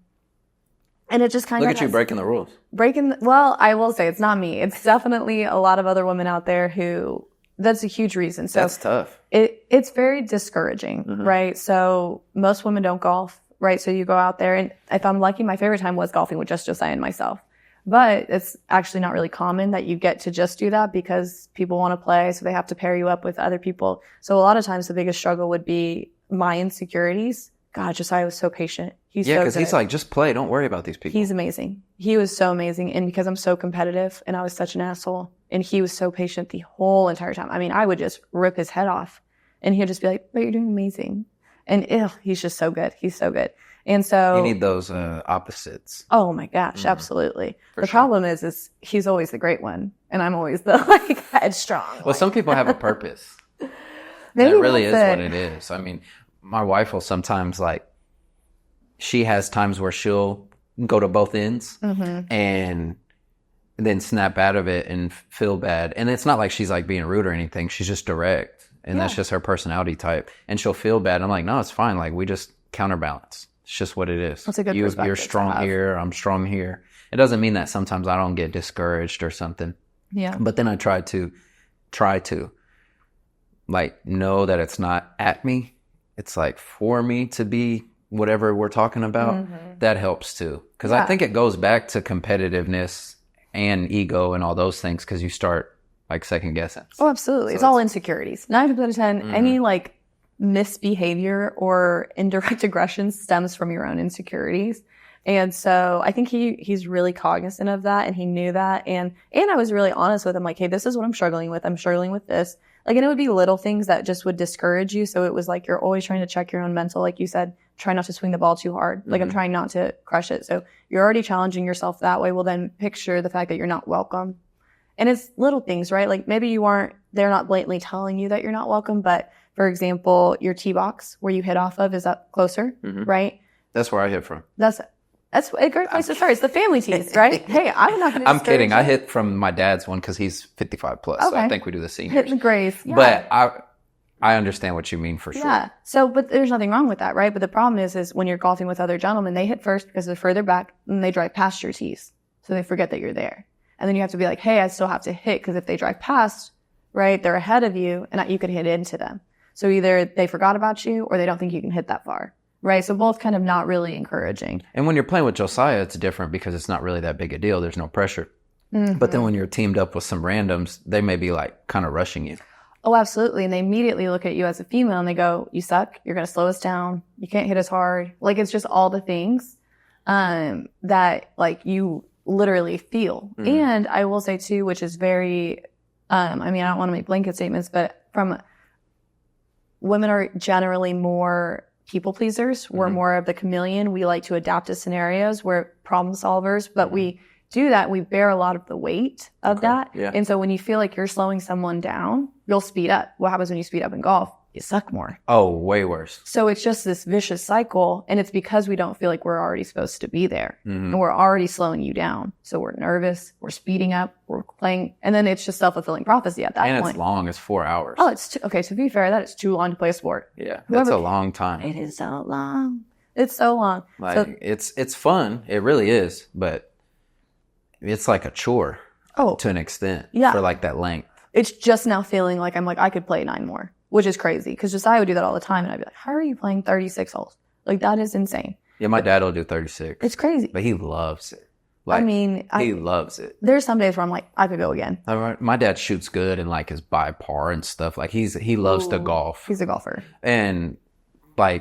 and it just kind of... Look at you breaking the rules. Well, I will say it's not me. It's definitely a lot of other women out there who... That's a huge reason. So that's tough. It's very discouraging, right? So most women don't golf. Right. So you go out there, and if I'm lucky, my favorite time was golfing with just Josiah and myself. But it's actually not really common that you get to just do that because people want to play. So they have to pair you up with other people. So a lot of times the biggest struggle would be my insecurities. God, Josiah was so patient. Because he's like, just play. Don't worry about these people. He's amazing. He was so amazing. And because I'm so competitive and I was such an asshole, and he was so patient the whole entire time. I mean, I would just rip his head off and he'd just be like, but you're doing amazing. And he's just so good. He's so good. And so... You need those opposites. Oh my gosh, absolutely. The problem is he's always the great one. And I'm always the headstrong. Well, some people have a purpose. Maybe that really is what it is. I mean, my wife will sometimes she has times where she'll go to both ends and then snap out of it and feel bad. And it's not like she's being rude or anything. She's just direct. And that's just her personality type. And she'll feel bad. I'm like, no, it's fine. We just counterbalance. It's just what it is. That's a good perspective. You're strong here. I'm strong here. It doesn't mean that sometimes I don't get discouraged or something. Yeah. But then I try to know that it's not at me. It's for me to be whatever we're talking about. That helps too. Because I think it goes back to competitiveness and ego and all those things because you start second guessing. Oh, absolutely. So it's all insecurities. 9 times out of 10, any misbehavior or indirect aggression stems from your own insecurities. And so I think he's really cognizant of that, and he knew that. And I was really honest with him, hey, this is what I'm struggling with. I'm struggling with this. And it would be little things that just would discourage you. So it was you're always trying to check your own mental, like you said, try not to swing the ball too hard. I'm trying not to crush it. So you're already challenging yourself that way. Well, then picture the fact that you're not welcome. And it's little things, right? Maybe they're not blatantly telling you that you're not welcome, but for example, your tee box where you hit off of is up closer, right? That's where I hit from. That's a great place to start. It's the family tees, right? Hey, I'm not going to I'm kidding. I hit from my dad's one because he's 55 plus. Okay. So I think we do the seniors. Hit the grays. Yeah. But I understand what you mean for sure. Yeah. So, but there's nothing wrong with that, right? But the problem is when you're golfing with other gentlemen, they hit first because they're further back and they drive past your tees. So they forget that you're there. And then you have to be hey, I still have to hit because if they drive past, right, they're ahead of you and you could hit into them. So either they forgot about you or they don't think you can hit that far, right? So both kind of not really encouraging. And when you're playing with Josiah, it's different because it's not really that big a deal. There's no pressure. But then when you're teamed up with some randoms, they may be kind of rushing you. Oh, absolutely. And they immediately look at you as a female and they go, you suck. You're going to slow us down. You can't hit as hard. It's just all the things that you literally feel. And I will say too, which is very, I don't want to make blanket statements, but women are generally more people pleasers. We're more of the chameleon. We like to adapt to scenarios. We're problem solvers, but we do that. We bear a lot of the weight of that. Yeah. And so when you feel you're slowing someone down, you'll speed up. What happens when you speed up in golf? You suck more. Oh, way worse. So it's just this vicious cycle. And it's because we don't feel we're already supposed to be there. And we're already slowing you down. So we're nervous. We're speeding up. We're playing. And then it's just self-fulfilling prophecy at that point. And it's long. It's 4 hours. Oh, okay. To be fair, that is too long to play a sport. Yeah. That's a long time. It is so long. It's so long. It's fun. It really is. But it's like a chore. Oh. To an extent. Yeah. For that length. It's just now feeling I could play 9 more. Which is crazy because Josiah would do that all the time. And I'd be how are you playing 36 holes? That is insane. Yeah, my dad will do 36. It's crazy. But he loves it. He loves it. There's some days where I'm I could go again. My dad shoots good and is by par and stuff. He loves to golf. He's a golfer. And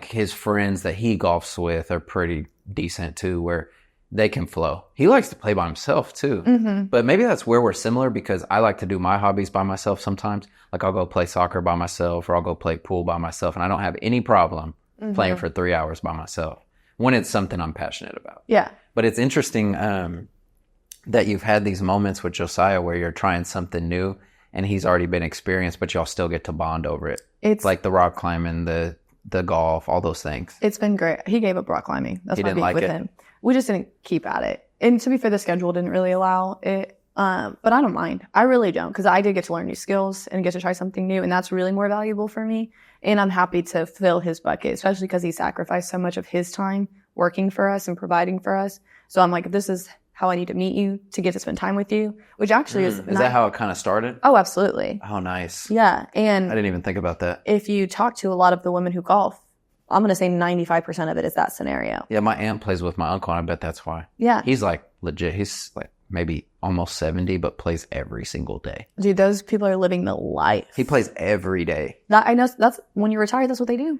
his friends that he golfs with are pretty decent too, where they can flow. He likes to play by himself too. But maybe that's where we're similar because I like to do my hobbies by myself sometimes. I'll go play soccer by myself or I'll go play pool by myself. And I don't have any problem playing for 3 hours by myself when it's something I'm passionate about. Yeah. But it's interesting that you've had these moments with Josiah where you're trying something new and he's already been experienced, but y'all still get to bond over it. It's like the rock climbing, the golf, all those things. It's been great. He gave up rock climbing. That's He my didn't beef like with it? him. We just didn't keep at it. And to be fair, the schedule didn't really allow it. But I don't mind. I really don't, because I did get to learn new skills and get to try something new, and that's really more valuable for me. And I'm happy to fill his bucket, especially because he sacrificed so much of his time working for us and providing for us. So I'm like, this is how I need to meet you to get to spend time with you, which actually is that how it kind of started? Oh, absolutely. Oh, nice. Yeah. And I didn't even think about that. if you talk to a lot of the women who golf, I'm going to say 95% of it is that scenario. Yeah, my aunt plays with my uncle, and I bet that's why. Yeah. He's like legit. He's like maybe almost 70, but plays every single day. Dude, those people are living the life. He plays every day. I know that's when you retire, that's what they do.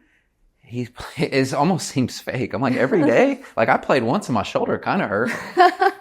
It almost seems fake. I'm like, every day? Like, I played once and my shoulder kind of hurt,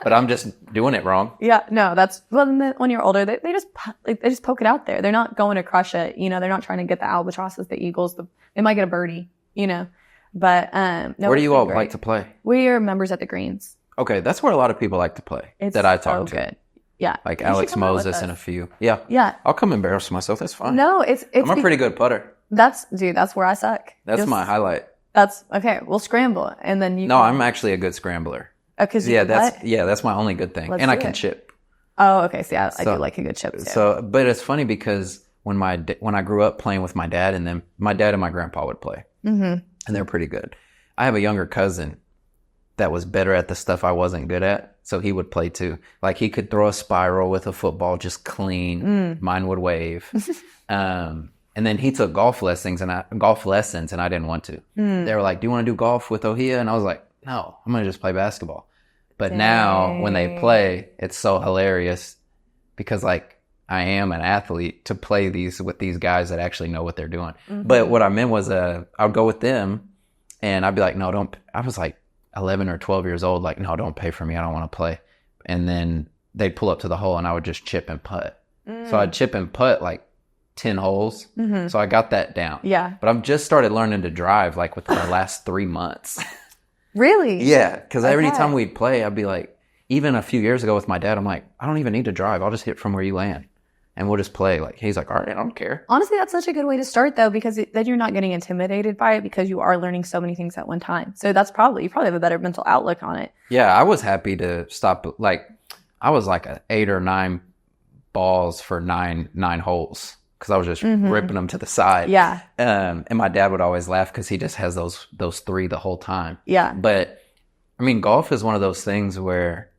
but I'm just doing it wrong. Yeah, no, when you're older, they just poke it out there. They're not going to crush it. You know, they're not trying to get the albatrosses, the eagles. They might get a birdie, you know. But no. Where do you all like to play? We are members at the Greens. Okay, that's where a lot of people like to play that I talk to. Good. Yeah. Like Alex Moses and a few. Yeah. Yeah. I'll come embarrass myself. That's fine. No, I'm a pretty good putter. That's where I suck. That's my highlight. That's okay. We'll scramble, and then you. No, I'm actually a good scrambler. Because that's my only good thing, and I can chip. Oh, okay. So I do like a good chip too. So, but it's funny because when I grew up playing with my dad and them, my dad and my grandpa would play, and they're pretty good. I have a younger cousin that was better at the stuff I wasn't good at, so he would play too. Like, he could throw a spiral with a football just clean. Mine would wave. And then he took golf lessons, and I didn't want to. They were like, "Do you want to do golf with Ohia?" And I was like, "No, I'm going to just play basketball." But now when they play, it's so hilarious because, like, I am an athlete to play with these guys that actually know what they're doing. But what I meant was I would go with them and I'd be like, "No, don't." I was like 11 or 12 years old. Like, "No, don't pay for me. I don't want to play." And then they'd pull up to the hole and I would just chip and putt. So I'd chip and putt like 10 holes. So I got that down. Yeah. But I've just started learning to drive like within the last 3 months. Really? Yeah. Because every time we'd play, I'd be like, even a few years ago with my dad, I'm like, "I don't even need to drive. I'll just hit from where you land. And we'll just play." Like, he's like, "All right, I don't care." Honestly, that's such a good way to start though, because then you're not getting intimidated by it because you are learning so many things at one time. So you probably have a better mental outlook on it. Yeah. I was happy to stop. Like, I was like 8 or 9 balls for nine holes. Because I was just ripping them to the side. Yeah. And my dad would always laugh because he just has those 3 the whole time. Yeah. But I mean, golf is one of those things where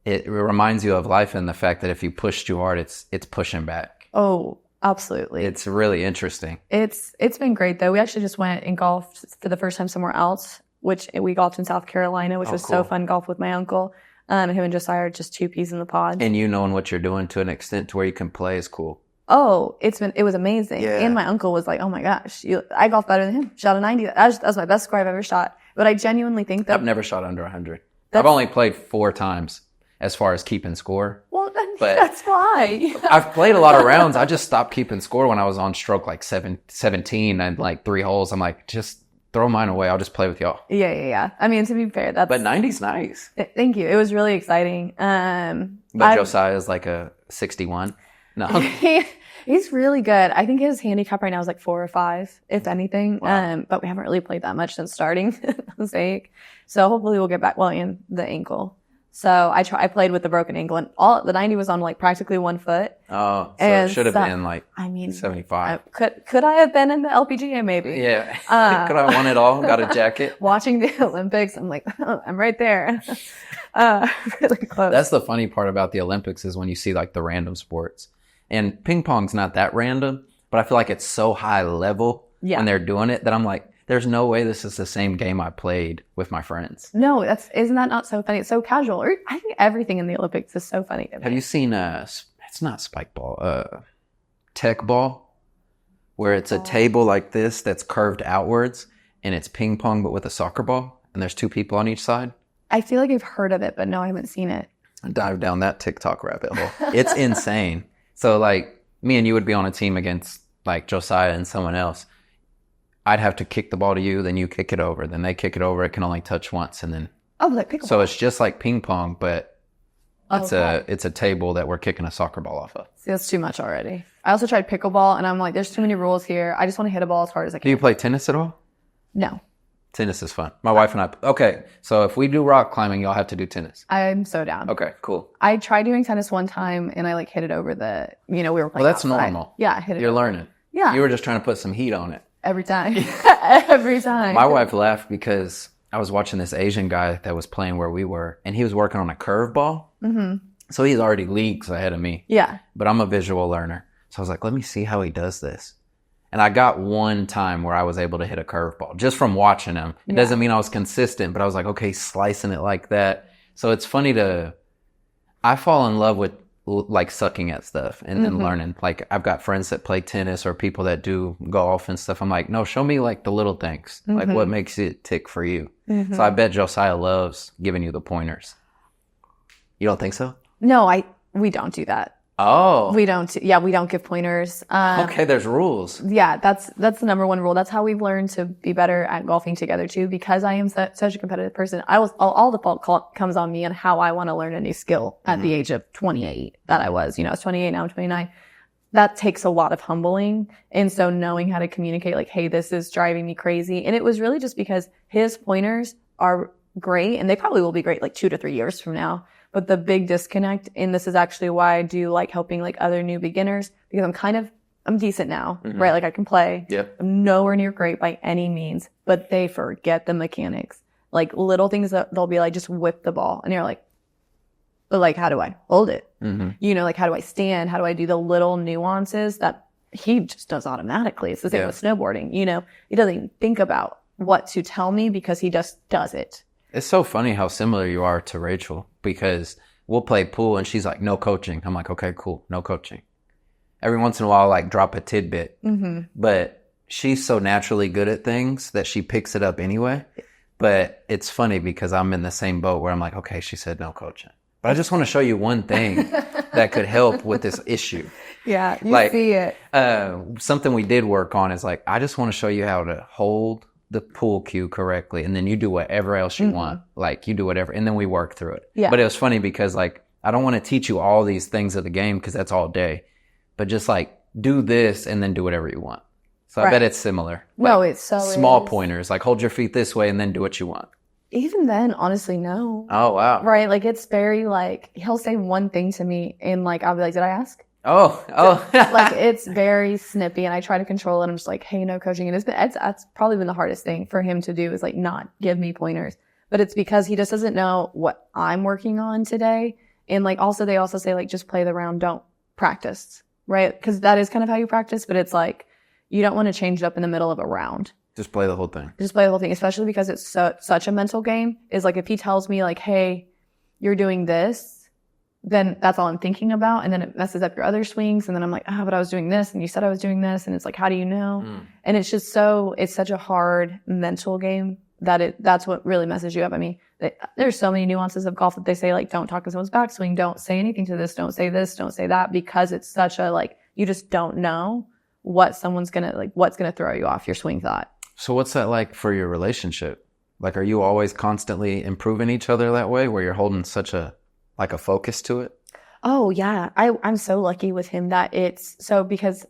it reminds you of life and the fact that if you push too hard, it's pushing back. Oh, absolutely. It's really interesting. It's been great though. We actually just went and golfed for the first time somewhere else, which we golfed in South Carolina, which was cool. so fun. Golf with my uncle. Him and Josiah are just 2 peas in the pod. And you knowing what you're doing to an extent to where you can play is cool. Oh, it was amazing. Yeah. And my uncle was like, "Oh my gosh, I golf better than him. Shot a 90. That's my best score I've ever shot." But I genuinely think that I've never shot under 100. I've only played 4 times as far as keeping score. Well, that's why. I've played a lot of rounds. I just stopped keeping score when I was on stroke like 17 and like 3 holes. I'm like, just throw mine away. I'll just play with y'all. Yeah. I mean, to be fair, but 90's nice. Thank you. It was really exciting. But Josiah's like a 61. No. He's really good. I think his handicap right now is like 4 or 5, if anything. Wow. But we haven't really played that much since starting Mosaic. So hopefully we'll get back. Well, and the ankle. So I played with the broken ankle, and the 90 was on like practically 1 foot. Oh, so it should have been like 75. Could I have been in the LPGA maybe? Yeah. Could I have won it all? Got a jacket? Watching the Olympics, I'm like, oh, I'm right there. Really close. That's the funny part about the Olympics is when you see like the random sports. And ping pong's not that random, but I feel like it's so high level when they're doing it that I'm like, there's no way this is the same game I played with my friends. No, isn't that not so funny? It's so casual. I think everything in the Olympics is so funny to me. Have you seen it's not spike ball, tech ball, where it's a table like this that's curved outwards and it's ping pong but with a soccer ball and there's 2 people on each side? I feel like I've heard of it, but no, I haven't seen it. Dive down that TikTok rabbit hole. It's insane. So like me and you would be on a team against like Josiah and someone else. I'd have to kick the ball to you, then you kick it over, then they kick it over. It can only touch once, and then like pickleball. So it's just like ping pong, but It's a table that we're kicking a soccer ball off of. See, that's too much already. I also tried pickleball, and I'm like, there's too many rules here. I just want to hit a ball as hard as I can. Do you play tennis at all? No. Tennis is fun. My wife and I. Okay, so if we do rock climbing, y'all have to do tennis. I'm so down. Okay, cool. I tried doing tennis one time, and I like hit it over the. We were playing. Well, that's outside. normal. Yeah, I hit it. You're learning. Yeah. You were just trying to put some heat on it. Every time. Every time. My wife laughed because I was watching this Asian guy that was playing where we were, and he was working on a curveball. Mm-hmm. So he's already leagues ahead of me. Yeah. But I'm a visual learner. So I was like, let me see how he does this. And I got one time where I was able to hit a curveball just from watching him. It doesn't mean I was consistent, but I was like, okay, slicing it like that. So it's funny I fall in love with like sucking at stuff and learning. Like I've got friends that play tennis or people that do golf and stuff. I'm like, no, show me like the little things, like what makes it tick for you. So I bet Josiah loves giving you the pointers. You don't think so? No, we don't do that. Oh. We don't give pointers. Okay, there's rules. Yeah, that's the number one rule. That's how we've learned to be better at golfing together too, because I am such a competitive person. All the fault comes on me and how I want to learn a new skill at the age of 28 that I was. I was 28, now I'm 29. That takes a lot of humbling. And so knowing how to communicate like, hey, this is driving me crazy. And it was really just because his pointers are great and they probably will be great like 2 to 3 years from now. But the big disconnect, and this is actually why I do like helping like other new beginners, because I'm decent now, right? Like I can play. Yep. I'm nowhere near great by any means, but they forget the mechanics. Like little things that they'll be like, just whip the ball. And you're like, but like, how do I hold it? Like how do I stand? How do I do the little nuances that he just does automatically? It's the same with snowboarding. He doesn't even think about what to tell me because he just does it. It's so funny how similar you are to Rachel, because we'll play pool and she's like, no coaching. I'm like, okay, cool. No coaching. Every once in a while, I'll like drop a tidbit, but she's so naturally good at things that she picks it up anyway. But it's funny because I'm in the same boat where I'm like, okay, she said no coaching, but I just want to show you one thing that could help with this issue. Yeah. You see it. Something we did work on is like, I just want to show you how to hold the pool cue correctly, and then you do whatever else you want. Like you do whatever, and then we work through it. Yeah. But it was funny because like I don't want to teach you all these things of the game because that's all day, but just like do this and then do whatever you want. So I bet it's similar. No, like, it's so small pointers, like hold your feet this way and then do what you want. Even then, honestly, no. Oh wow. Right, like it's very like he'll say one thing to me and like I'll be like, did I ask? Oh. Like it's very snippy and I try to control it. I'm just like, hey, no coaching. And that's probably been the hardest thing for him to do is like not give me pointers. But it's because he just doesn't know what I'm working on today. And like also they also say like just play the round, don't practice, right? Because that is kind of how you practice, but it's like you don't want to change it up in the middle of a round. Just play the whole thing. Just play the whole thing, especially because it's such a mental game. Is like if he tells me like, hey, you're doing this, then that's all I'm thinking about. And then it messes up your other swings. And then I'm like, but I was doing this and you said I was doing this. And it's like, how do you know? And it's just it's such a hard mental game that's what really messes you up. I mean, there's so many nuances of golf that they say, like, don't talk in someone's backswing. Don't say anything to this. Don't say this. Don't say that, because it's such a, like, you just don't know what someone's what's going to throw you off your swing thought. So what's that like for your relationship? Like, are you always constantly improving each other that way where you're holding such a focus to it? Oh, yeah. I'm so lucky with him that because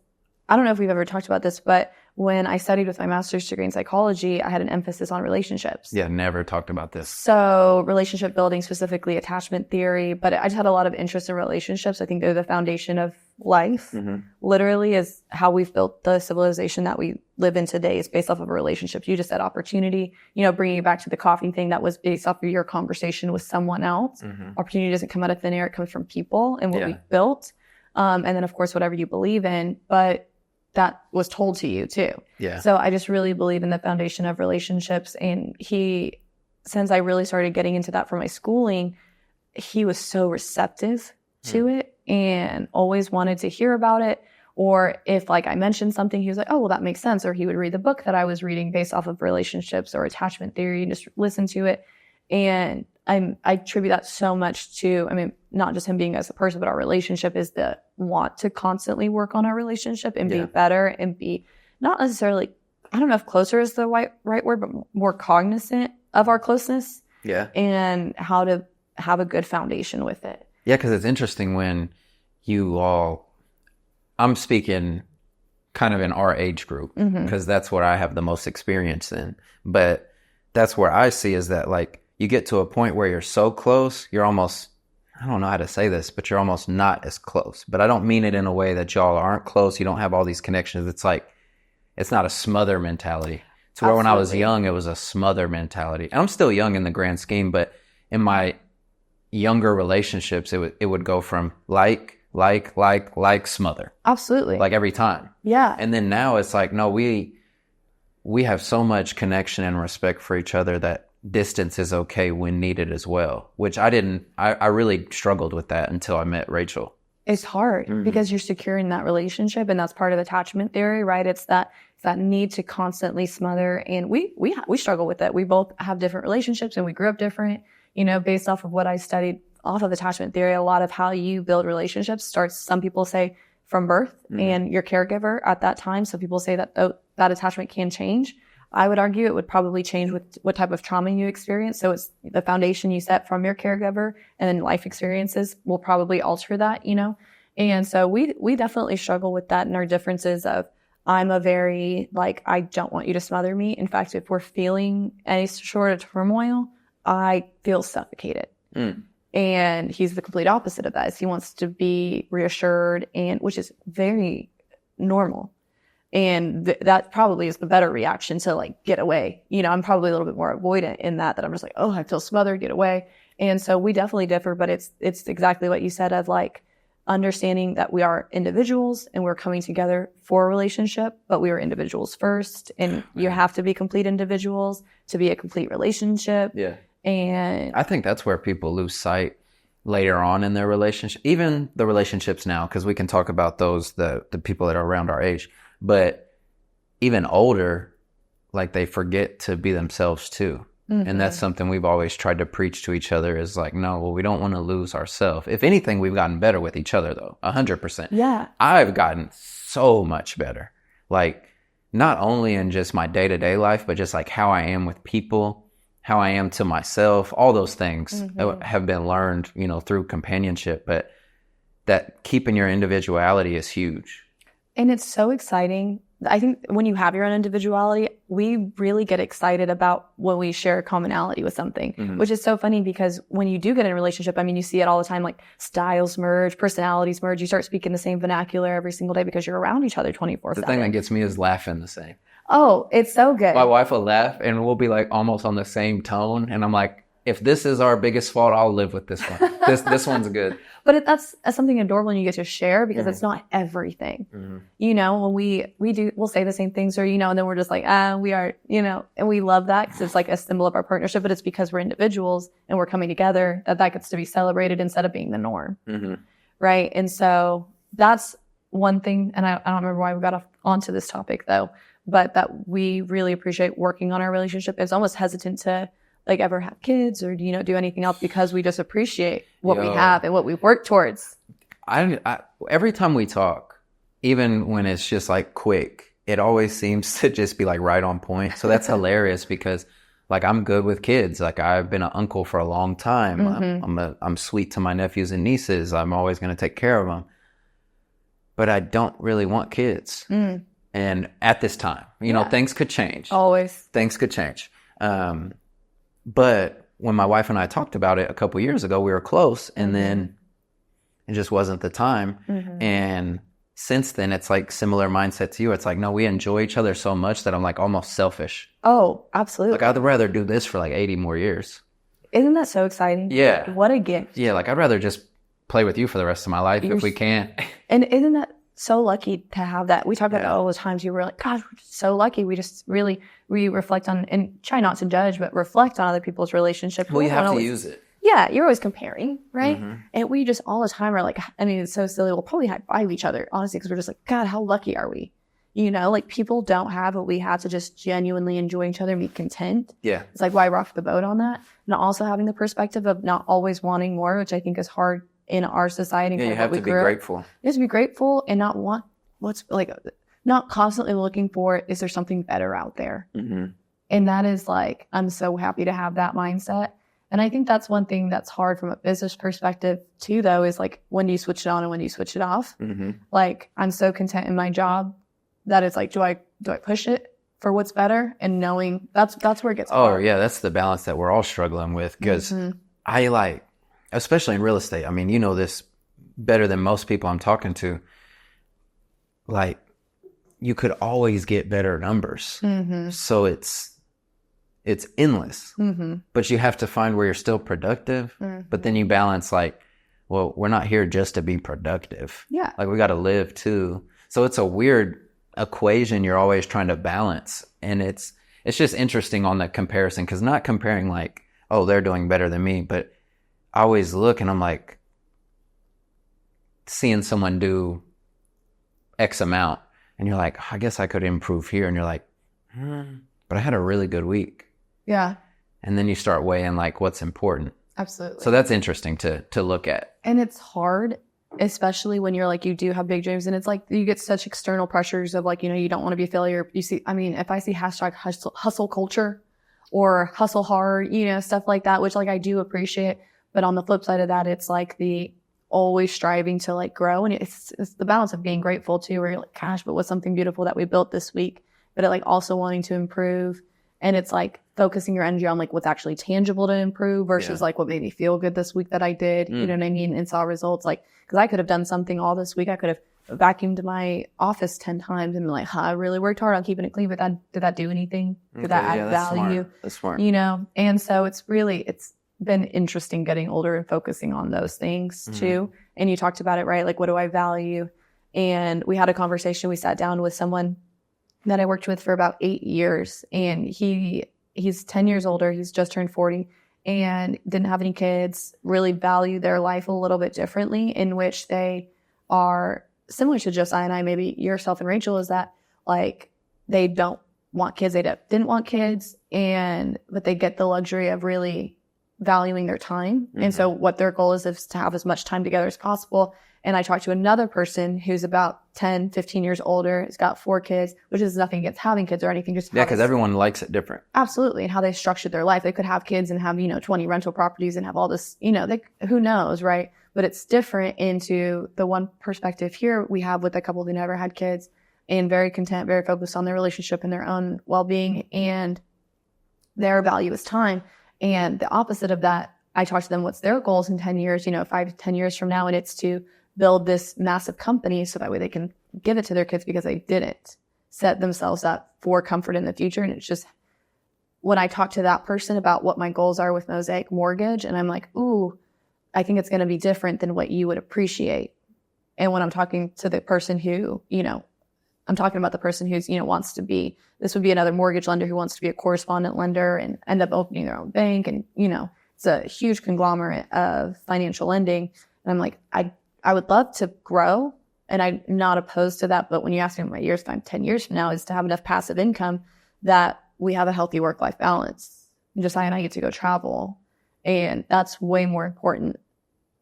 I don't know if we've ever talked about this, but when I studied with my master's degree in psychology, I had an emphasis on relationships. Yeah, never talked about this. So relationship building, specifically attachment theory, but I just had a lot of interest in relationships. I think they're the foundation of life. Literally is how we've built the civilization that we live in today is based off of relationships. You just said opportunity, bringing it back to the coffee thing, that was based off of your conversation with someone else. Opportunity doesn't come out of thin air. It comes from people and what we've built. And then of course, whatever you believe in, but that was told to you too. Yeah. So I just really believe in the foundation of relationships. And since I really started getting into that for my schooling, he was so receptive to it and always wanted to hear about it. Or if like I mentioned something, he was like, oh, well, that makes sense. Or he would read the book that I was reading based off of relationships or attachment theory and just listen to it. And I attribute that so much to, not just him being as a person, but our relationship is the want to constantly work on our relationship and be better and be not necessarily, I don't know if closer is the right word, but more cognizant of our closeness. Yeah. And how to have a good foundation with it. Yeah, because it's interesting when I'm speaking kind of in our age group, because that's what I have the most experience in. But that's where I see is that, like, you get to a point where you're so close, you're almost, I don't know how to say this, but you're almost not as close. But I don't mean it in a way that y'all aren't close. You don't have all these connections. It's like, it's not a smother mentality. It's where when I was young, it was a smother mentality. And I'm still young in the grand scheme, but in my younger relationships, it would go from like, smother. Absolutely. Like every time. Yeah. And then now it's like, no, we have so much connection and respect for each other that distance is okay when needed as well, which I really struggled with that until I met Rachel. It's hard because you're securing that relationship, and that's part of attachment theory, right? It's that need to constantly smother. And we struggle with it. We both have different relationships and we grew up different, based off of what I studied off of attachment theory. A lot of how you build relationships starts, some people say, from birth and your caregiver at that time. So people say that that attachment can change. I would argue it would probably change with what type of trauma you experience. So it's the foundation you set from your caregiver, and then life experiences will probably alter that, And so we definitely struggle with that in our differences of, I'm a very, like, I don't want you to smother me. In fact, if we're feeling any sort of turmoil, I feel suffocated. And he's the complete opposite of that. He wants to be reassured, and which is very normal. And that probably is the better reaction to, like, get away. I'm probably a little bit more avoidant in that I'm just like, oh, I feel smothered, get away. And so we definitely differ, but it's exactly what you said of, like, understanding that we are individuals and we're coming together for a relationship, but we are individuals first, and you have to be complete individuals to be a complete relationship. Yeah. And I think that's where people lose sight later on in their relationship, even the relationships now, because we can talk about those, the people that are around our age, but even older, like, they forget to be themselves too. And that's something we've always tried to preach to each other, is like, no, well, we don't want to lose ourselves. If anything, we've gotten better with each other, though, 100%. Yeah. I've gotten so much better, like, not only in just my day-to-day life, but just like how I am with people, how I am to myself. All those things have been learned, through companionship, but that keeping your individuality is huge. And it's so exciting. I think when you have your own individuality, we really get excited about when we share a commonality with something, which is so funny because when you do get in a relationship, I mean, you see it all the time, like styles merge, personalities merge. You start speaking the same vernacular every single day because you're around each other 24/7. The thing that gets me is laughing the same. Oh, it's so good. My wife will laugh and we'll be like almost on the same tone. And I'm like, if this is our biggest fault, I'll live with this one. This one's good. But that's something adorable and you get to share because it's not everything. When we'll say the same things, or, and then we're just like, we are, and we love that because it's like a symbol of our partnership, but it's because we're individuals and we're coming together that gets to be celebrated instead of being the norm. Right. And so that's one thing. And I don't remember why we got onto this topic though, but that we really appreciate working on our relationship. It's almost hesitant to, like, ever have kids or, do anything else because we just appreciate what we have and what we work towards. I every time we talk, even when it's just like quick, it always seems to just be like right on point. So that's hilarious because, like, I'm good with kids. Like, I've been an uncle for a long time. I'm sweet to my nephews and nieces. I'm always going to take care of them. But I don't really want kids. And at this time, things could change. Always. Things could change. But when my wife and I talked about it a couple years ago, we were close, and then it just wasn't the time. And since then, it's like similar mindset to you. It's like, no, we enjoy each other so much that I'm like almost selfish. Oh, absolutely. Like, I'd rather do this for like 80 more years. Isn't that so exciting? Yeah. What a gift. Yeah, like, I'd rather just play with you for the rest of my life if we can. And isn't that so lucky to have that? We talk about all the times you were like, gosh, we're just so lucky. We just really, we reflect on, and try not to judge, but reflect on other people's relationships. Well, you have to use it. Yeah, you're always comparing, right? And we just all the time are like, I mean, it's so silly. We'll probably high-five each other, honestly, because we're just like, God, how lucky are we? Like, people don't have what we have to just genuinely enjoy each other and be content. Yeah. It's like, why rock the boat on that? And also having the perspective of not always wanting more, which I think is hard in our society. Yeah, you have to be grateful. You have to be grateful and not want not constantly looking for, is there something better out there? And that is like, I'm so happy to have that mindset. And I think that's one thing that's hard from a business perspective too, though, is like, when do you switch it on and when do you switch it off? Like, I'm so content in my job that it's like, do I push it for what's better? And knowing that's where it gets hard. Yeah. That's the balance that we're all struggling with. Because I like, especially in real estate, I mean, you know this better than most people I'm talking to. Like, you could always get better numbers. So it's endless, but you have to find where you're still productive. But then you balance like, well, we're not here just to be productive. Yeah. Like, we got to live too. So it's a weird equation you're always trying to balance. And it's just interesting on the comparison, because not comparing like, oh, they're doing better than me, but I always look and I'm like, seeing someone do X amount and you're like, I guess I could improve here. And you're like, but I had a really good week. Yeah. And then you start weighing like what's important. Absolutely. So that's interesting to look at. And it's hard, especially when you're like, you do have big dreams, and it's like you get such external pressures of like, you know, you don't want to be a failure. You see, I mean, if I see hashtag hustle culture or hustle hard, you know, stuff like that, which like I do appreciate. But on the flip side of that, it's like the always striving to like grow. And it's the balance of being grateful too, where you're like, gosh, but what's something beautiful that we built this week? But it like also wanting to improve. And it's like focusing your energy on like what's actually tangible to improve versus like what made me feel good this week that I did, you know what I mean? And saw results. Like, cause I could have done something all this week. I could have vacuumed my office 10 times and been like, I really worked hard on keeping it clean, but did that do anything? Did that add value? Smart. That's smart. You know? And so it's been interesting getting older and focusing on those things too. And you talked about it, right? Like, what do I value? And we had a conversation. We sat down with someone that I worked with for about 8 years, and he's 10 years older. He's just turned 40 and didn't have any kids, really value their life a little bit differently, in which they are similar to Josiah and I, maybe yourself and Rachel, is that like, they don't want kids. They didn't want kids, but they get the luxury of really valuing their time. And so what their goal is to have as much time together as possible. And I talked to another person who's about 10, 15 years older. He's got 4 kids, which is nothing against having kids or anything. Just because everyone likes it different. Absolutely. And how they structured their life. They could have kids and have, 20 rental properties and have all this, who knows, right? But it's different into the one perspective here we have with a couple who never had kids and very content, very focused on their relationship and their own well-being, and their value is time. And the opposite of that, I talked to them, what's their goals in 10 years, 5 to 10 years from now, and it's to build this massive company so that way they can give it to their kids, because they didn't set themselves up for comfort in the future. And it's just, when I talk to that person about what my goals are with Mosaic Mortgage, and I'm like, ooh, I think it's going to be different than what you would appreciate. And when I'm talking to the person who, I'm talking about the person who's, wants to be, this would be another mortgage lender who wants to be a correspondent lender and end up opening their own bank. And, it's a huge conglomerate of financial lending. And I'm like, I would love to grow, and I'm not opposed to that. But when you ask me my years, 10 years from now, is to have enough passive income that we have a healthy work-life balance. And Josiah and I get to go travel. And that's way more important.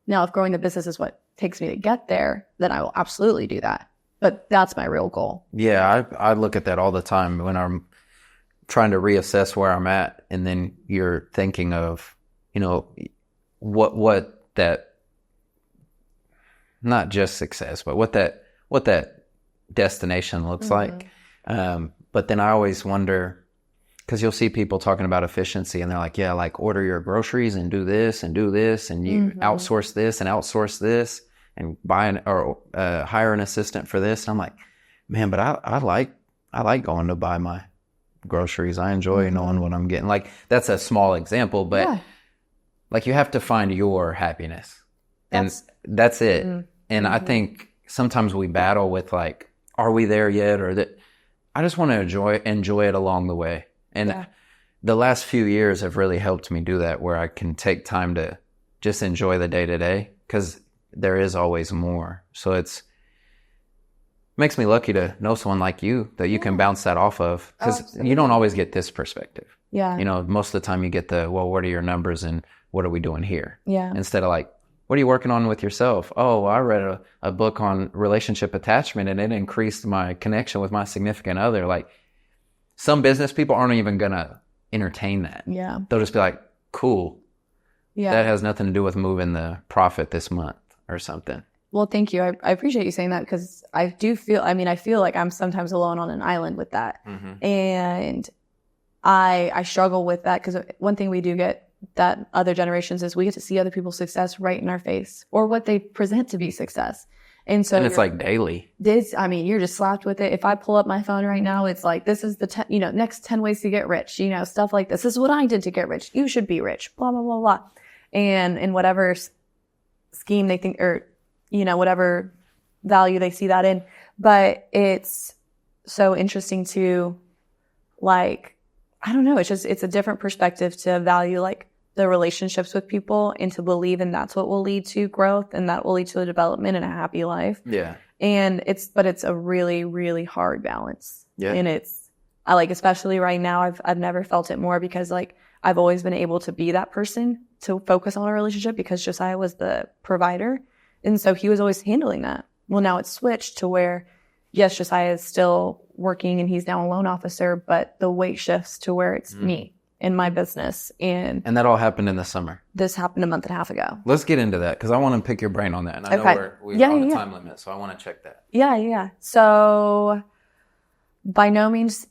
Now, if growing the business is what takes me to get there, then I will absolutely do that. But that's my real goal. Yeah, I look at that all the time when I'm trying to reassess where I'm at. And then you're thinking of, what that, not just success, but what that destination looks like. But then I always wonder, because you'll see people talking about efficiency and they're like, yeah, like order your groceries and do this and you outsource this and outsource this and hire an assistant for this. And I'm like, man, but I like going to buy my groceries. I enjoy knowing what I'm getting. Like, that's a small example, but like, you have to find your happiness, and that's it. And I think sometimes we battle with like, are we there yet? Or that I just want to enjoy it along the way. And the last few years have really helped me do that, where I can take time to just enjoy the day to day, because there is always more. So it makes me lucky to know someone like you that you can bounce that off of, because you don't always get this perspective. Yeah. Most of the time you get what are your numbers and what are we doing here? Yeah. Instead of like, what are you working on with yourself? Oh, I read a book on relationship attachment and it increased my connection with my significant other. Like, some business people aren't even going to entertain that. Yeah. They'll just be like, cool. Yeah. That has nothing to do with moving the profit this month or something. Well, thank you. I appreciate you saying that, because I feel like I'm sometimes alone on an island with that. Mm-hmm. And I struggle with that, because one thing we do get that other generations is we get to see other people's success right in our face, or what they present to be success. And so it's like daily. You're just slapped with it. If I pull up my phone right now, it's like, this is the next 10 ways to get rich, stuff like this. This is what I did to get rich. You should be rich, blah, blah, blah, blah. And in whatever scheme they think, or, whatever value they see that in. But it's so interesting to, like, I don't know, it's a different perspective to value, like, the relationships with people, and to believe, and that's what will lead to growth, and that will lead to a development and a happy life. Yeah. And it's a really, really hard balance. Yeah. And I like, especially right now, I've never felt it more, because like, I've always been able to be that person to focus on a relationship, because Josiah was the provider. And so he was always handling that. Well, now it's switched to where, yes, Josiah is still working and he's now a loan officer, but the weight shifts to where it's me in my business. And that all happened in the summer. This happened a month and a half ago. Let's get into that, because I want to pick your brain on that. And I know we're on the time limit, so I want to check that. Yeah. So by no means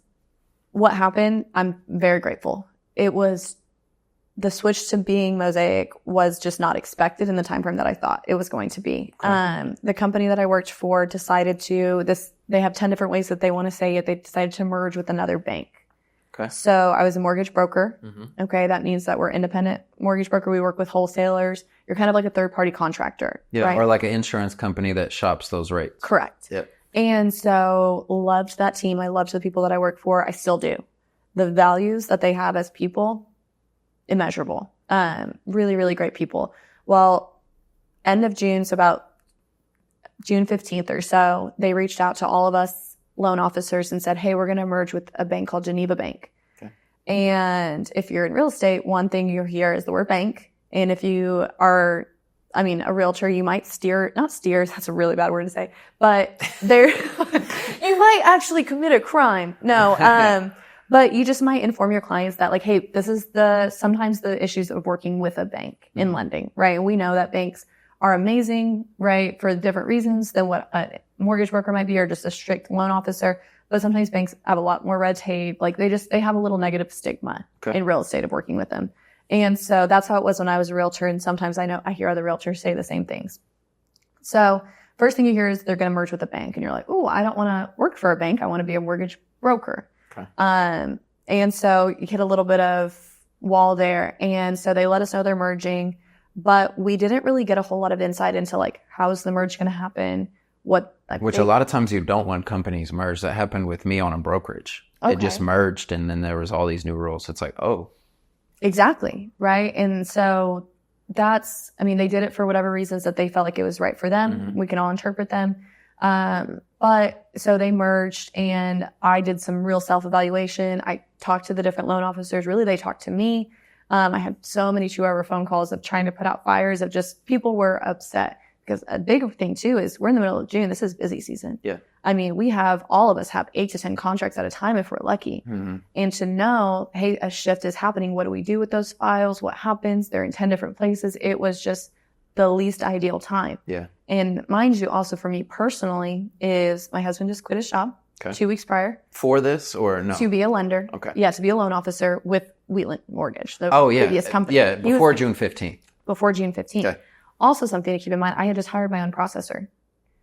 what happened, I'm very grateful. It was the switch to being Mosaic was just not expected in the time frame that I thought it was going to be. Okay. The company that I worked for decided they have 10 different ways that they want to say it. They decided to merge with another bank. Okay. So I was a mortgage broker. Mm-hmm. Okay. That means that we're independent mortgage broker. We work with wholesalers. You're kind of like a third party contractor. Yeah. Right? Or like an insurance company that shops those rates. Correct. Yep. And so loved that team. I loved the people that I work for. I still do. The values that they have as people, immeasurable. Really, really great people. Well, end of June, so about June 15th or so, they reached out to all of us loan officers and said, hey, we're going to merge with a bank called Geneva Bank. Okay. And if you're in real estate, one thing you'll hear is the word bank. And if you are, a realtor, you might not steer, that's a really bad word to say, but you might actually commit a crime. No, but you just might inform your clients that, like, hey, this is sometimes the issues of working with a bank in lending, right? And we know that banks are amazing, right, for different reasons than what a mortgage broker might be, or just a strict loan officer. But sometimes banks have a lot more red tape. Like, they have a little negative stigma in real estate of working with them. And so that's how it was when I was a realtor. And sometimes I hear other realtors say the same things. So first thing you hear is they're going to merge with a bank. And you're like, oh, I don't want to work for a bank. I want to be a mortgage broker. Okay. And so you hit a little bit of wall there. And so they let us know they're merging, but we didn't really get a whole lot of insight into, like, how's the merge going to happen? Which a lot of times you don't want companies merged. That happened with me on a brokerage. Okay. It just merged, and then there was all these new rules. It's like, oh. Exactly. Right. And so they did it for whatever reasons that they felt like it was right for them. Mm-hmm. We can all interpret them. But so they merged, and I did some real self-evaluation. I talked to the different loan officers. Really, they talked to me. I had so many 2-hour phone calls of trying to put out fires of just people were upset, because a big thing too is we're in the middle of June. This is busy season. Yeah. All of us have 8 to 10 contracts at a time if we're lucky. Mm-hmm. And to know, hey, a shift is happening. What do we do with those files? What happens? They're in 10 different places. It was just the least ideal time. Yeah. And mind you, also for me personally, is my husband just quit his job 2 weeks prior. For this, or no? To be a lender. Okay. Yeah, to be a loan officer with Wheatland Mortgage, the yeah. previous company. Yeah, before June 15th. Before June 15th. Okay. Also something to keep in mind, I had just hired my own processor.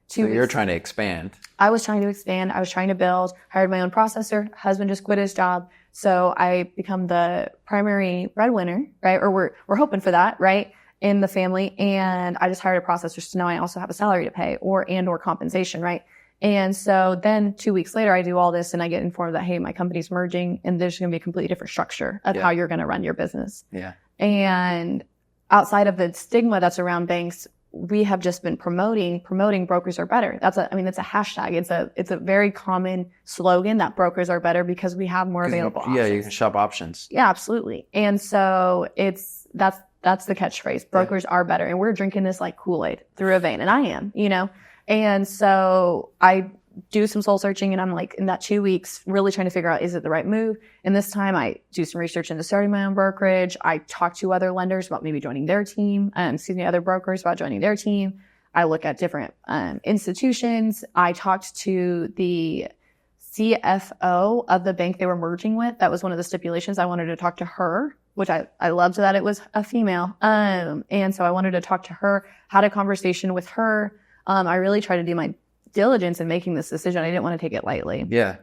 So you're trying to expand. I was trying to expand. I was trying to build, hired my own processor. Husband just quit his job. So I become the primary breadwinner, right? Or we're hoping for that, right? In the family. And I just hired a processor. So now I also have a salary to pay or compensation, right? And so then 2 weeks later, I do all this and I get informed that, hey, my company's merging and there's going to be a completely different structure of how you're going to run your business. Yeah. And outside of the stigma that's around banks, we have just been promoting brokers are better. It's a hashtag. It's a very common slogan that brokers are better because we have more available options. Yeah, you can shop options. Yeah, absolutely. And so that's the catchphrase. Brokers are better. And we're drinking this like Kool-Aid through a vein. And I am, And so I do some soul searching, and I'm like in that 2 weeks really trying to figure out, is it the right move? And this time I do some research into starting my own brokerage. I talk to other lenders about maybe joining their team, other brokers about joining their team. I look at different institutions. I talked to the CFO of the bank they were merging with. That was one of the stipulations. I wanted to talk to her, which I loved that it was a female. And so I wanted to talk to her, had a conversation with her. I really tried to do my diligence in making this decision. I didn't want to take it lightly. Yeah.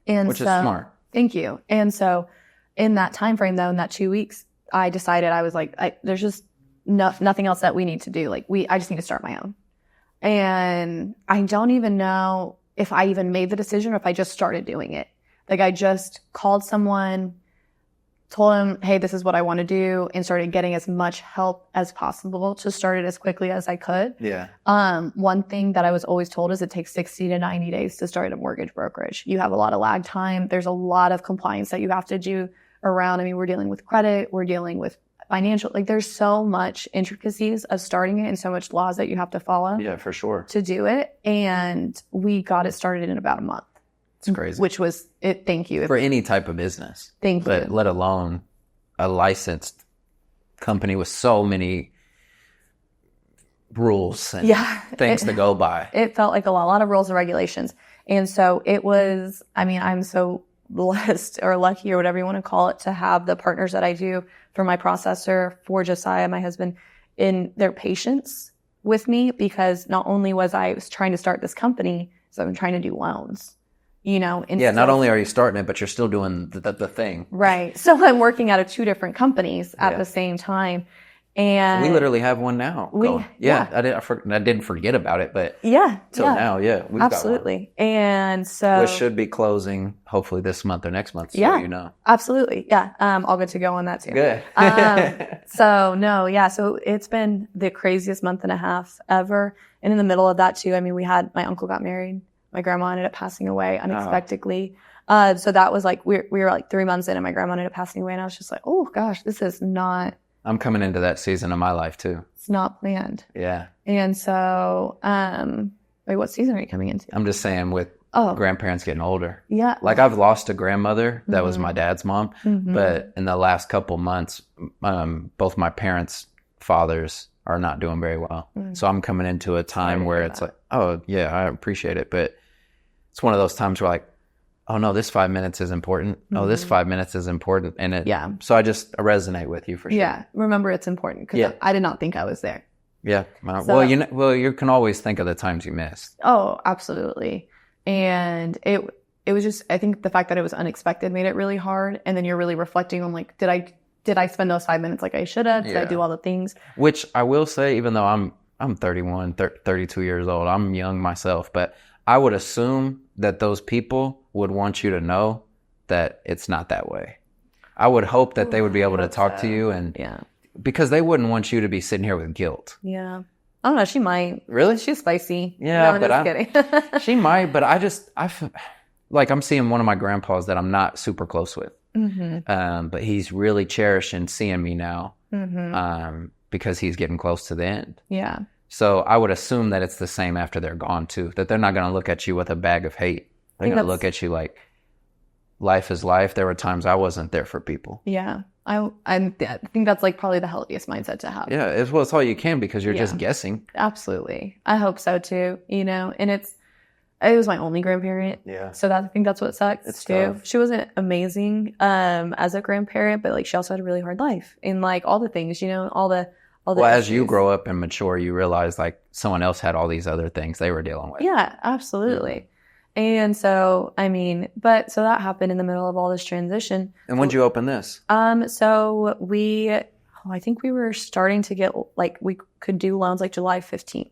Which is smart. Thank you. And so in that time frame, though, in that 2 weeks, I decided, I was like, there's just nothing else that we need to do. Like I just need to start my own. And I don't even know if I even made the decision or if I just started doing it. Like I just called someone, told him, hey, this is what I want to do, and started getting as much help as possible to start it as quickly as I could. Yeah. One thing that I was always told is it takes 60 to 90 days to start a mortgage brokerage. You have a lot of lag time. There's a lot of compliance that you have to do around. I mean, we're dealing with credit, we're dealing with financial, like there's so much intricacies of starting it and so much laws that you have to follow. Yeah, for sure. To do it. And we got it started in about a month. It's crazy. Which was it. Thank you. For any type of business. Thank you. But let alone a licensed company with so many rules and things to go by. It felt like a lot of rules and regulations. And so it was, I mean, I'm so blessed or lucky or whatever you want to call it to have the partners that I do for my processor, for Josiah, my husband, in their patience with me, because not only was I trying to start this company, so I'm trying to do loans. You know, yeah, not only are you starting it, but you're still doing the thing. Right. So I'm working out of 2 different companies at the same time. And we literally have one now. I didn't forget about it, but now, we've absolutely. Got one. And so which should be closing hopefully this month or next month. So you know. Absolutely. Yeah. All good to go on that too. Good. So it's been the craziest month and a half ever. And in the middle of that too, I mean, my uncle got married. My grandma ended up passing away unexpectedly. So that was like, we were like 3 months in and my grandma ended up passing away. And I was just like, oh gosh, this is not. I'm coming into that season of my life too. It's not planned. Yeah. And so, wait, what season are you coming into? I'm just saying with grandparents getting older. Yeah. Like I've lost a grandmother that was my dad's mom, but in the last couple months, both my parents' fathers are not doing very well. So I'm coming into a time where it's like, oh yeah, I appreciate it. But it's one of those times where like, oh no, this 5 minutes is important. Oh, this 5 minutes is important. And so I resonate with you for sure. Yeah. Remember, it's important because I did not think I was there. Yeah. Well, you can always think of the times you missed. Oh, absolutely. And it was just, I think the fact that it was unexpected made it really hard. And then you're really reflecting on like, did I spend those 5 minutes like I should have? Did I do all the things? Which I will say, even though I'm 31, 32 years old, I'm young myself, but I would assume that those people would want you to know that it's not that way. I would hope that they would be able to talk to you and because they wouldn't want you to be sitting here with guilt. Yeah. I don't know. She might. Really? She's spicy. Yeah, no, I'm just kidding. She might, but I feel like I'm seeing one of my grandpas that I'm not super close with. But he's really cherishing seeing me now because he's getting close to the end. Yeah. So I would assume that it's the same after they're gone too, that they're not going to look at you with a bag of hate. They're going to look at you like life is life. There were times I wasn't there for people. Yeah. I think that's like probably the healthiest mindset to have. Yeah. It's all you can because you're just guessing. Absolutely. I hope so too, you know, and it was my only grandparent. Yeah. So I think that's what sucks it's too. Tough. She wasn't amazing as a grandparent, but like she also had a really hard life and like all the things, you know, all the well, as you grow up and mature, you realize like someone else had all these other things they were dealing with. Yeah, absolutely. And so, I mean, so that happened in the middle of all this transition. And when did you open this? So I think we were starting to get like, we could do loans like July 15th.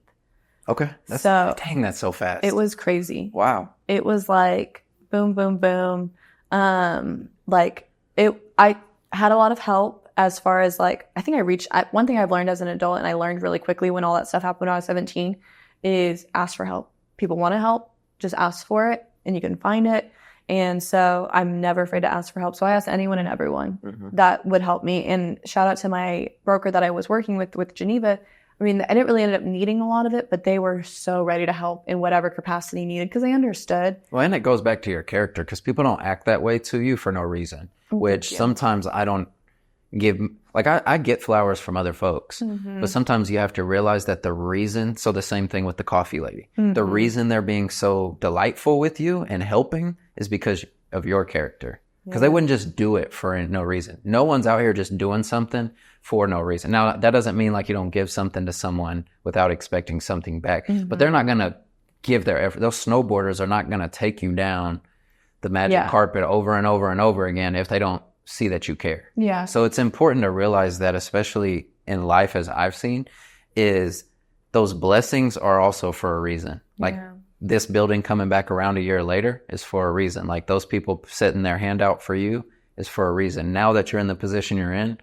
Okay. Dang, that's so fast. It was crazy. Wow. It was like boom, boom, boom. I had a lot of help as far as like, I think one thing I've learned as an adult, and I learned really quickly when all that stuff happened when I was 17, is ask for help. People want to help, just ask for it and you can find it. And so I'm never afraid to ask for help. So I asked anyone and everyone that would help me. And shout out to my broker that I was working with Geneva. I mean, I didn't really end up needing a lot of it, but they were so ready to help in whatever capacity needed because they understood. Well, and it goes back to your character because people don't act that way to you for no reason, which sometimes I don't give. Like, I get flowers from other folks, but sometimes you have to realize that the reason, so the same thing with the coffee lady, the reason they're being so delightful with you and helping is because of your character. Because they wouldn't just do it for no reason. No one's out here just doing something for no reason. Now, that doesn't mean like you don't give something to someone without expecting something back. But they're not going to give their effort. Those snowboarders are not going to take you down the magic carpet over and over and over again if they don't see that you care. Yeah. So it's important to realize that, especially in life, as I've seen, is those blessings are also for a reason. Like, this building coming back around a year later is for a reason. Like, those people setting their hand out for you is for a reason. Now that you're in the position you're in,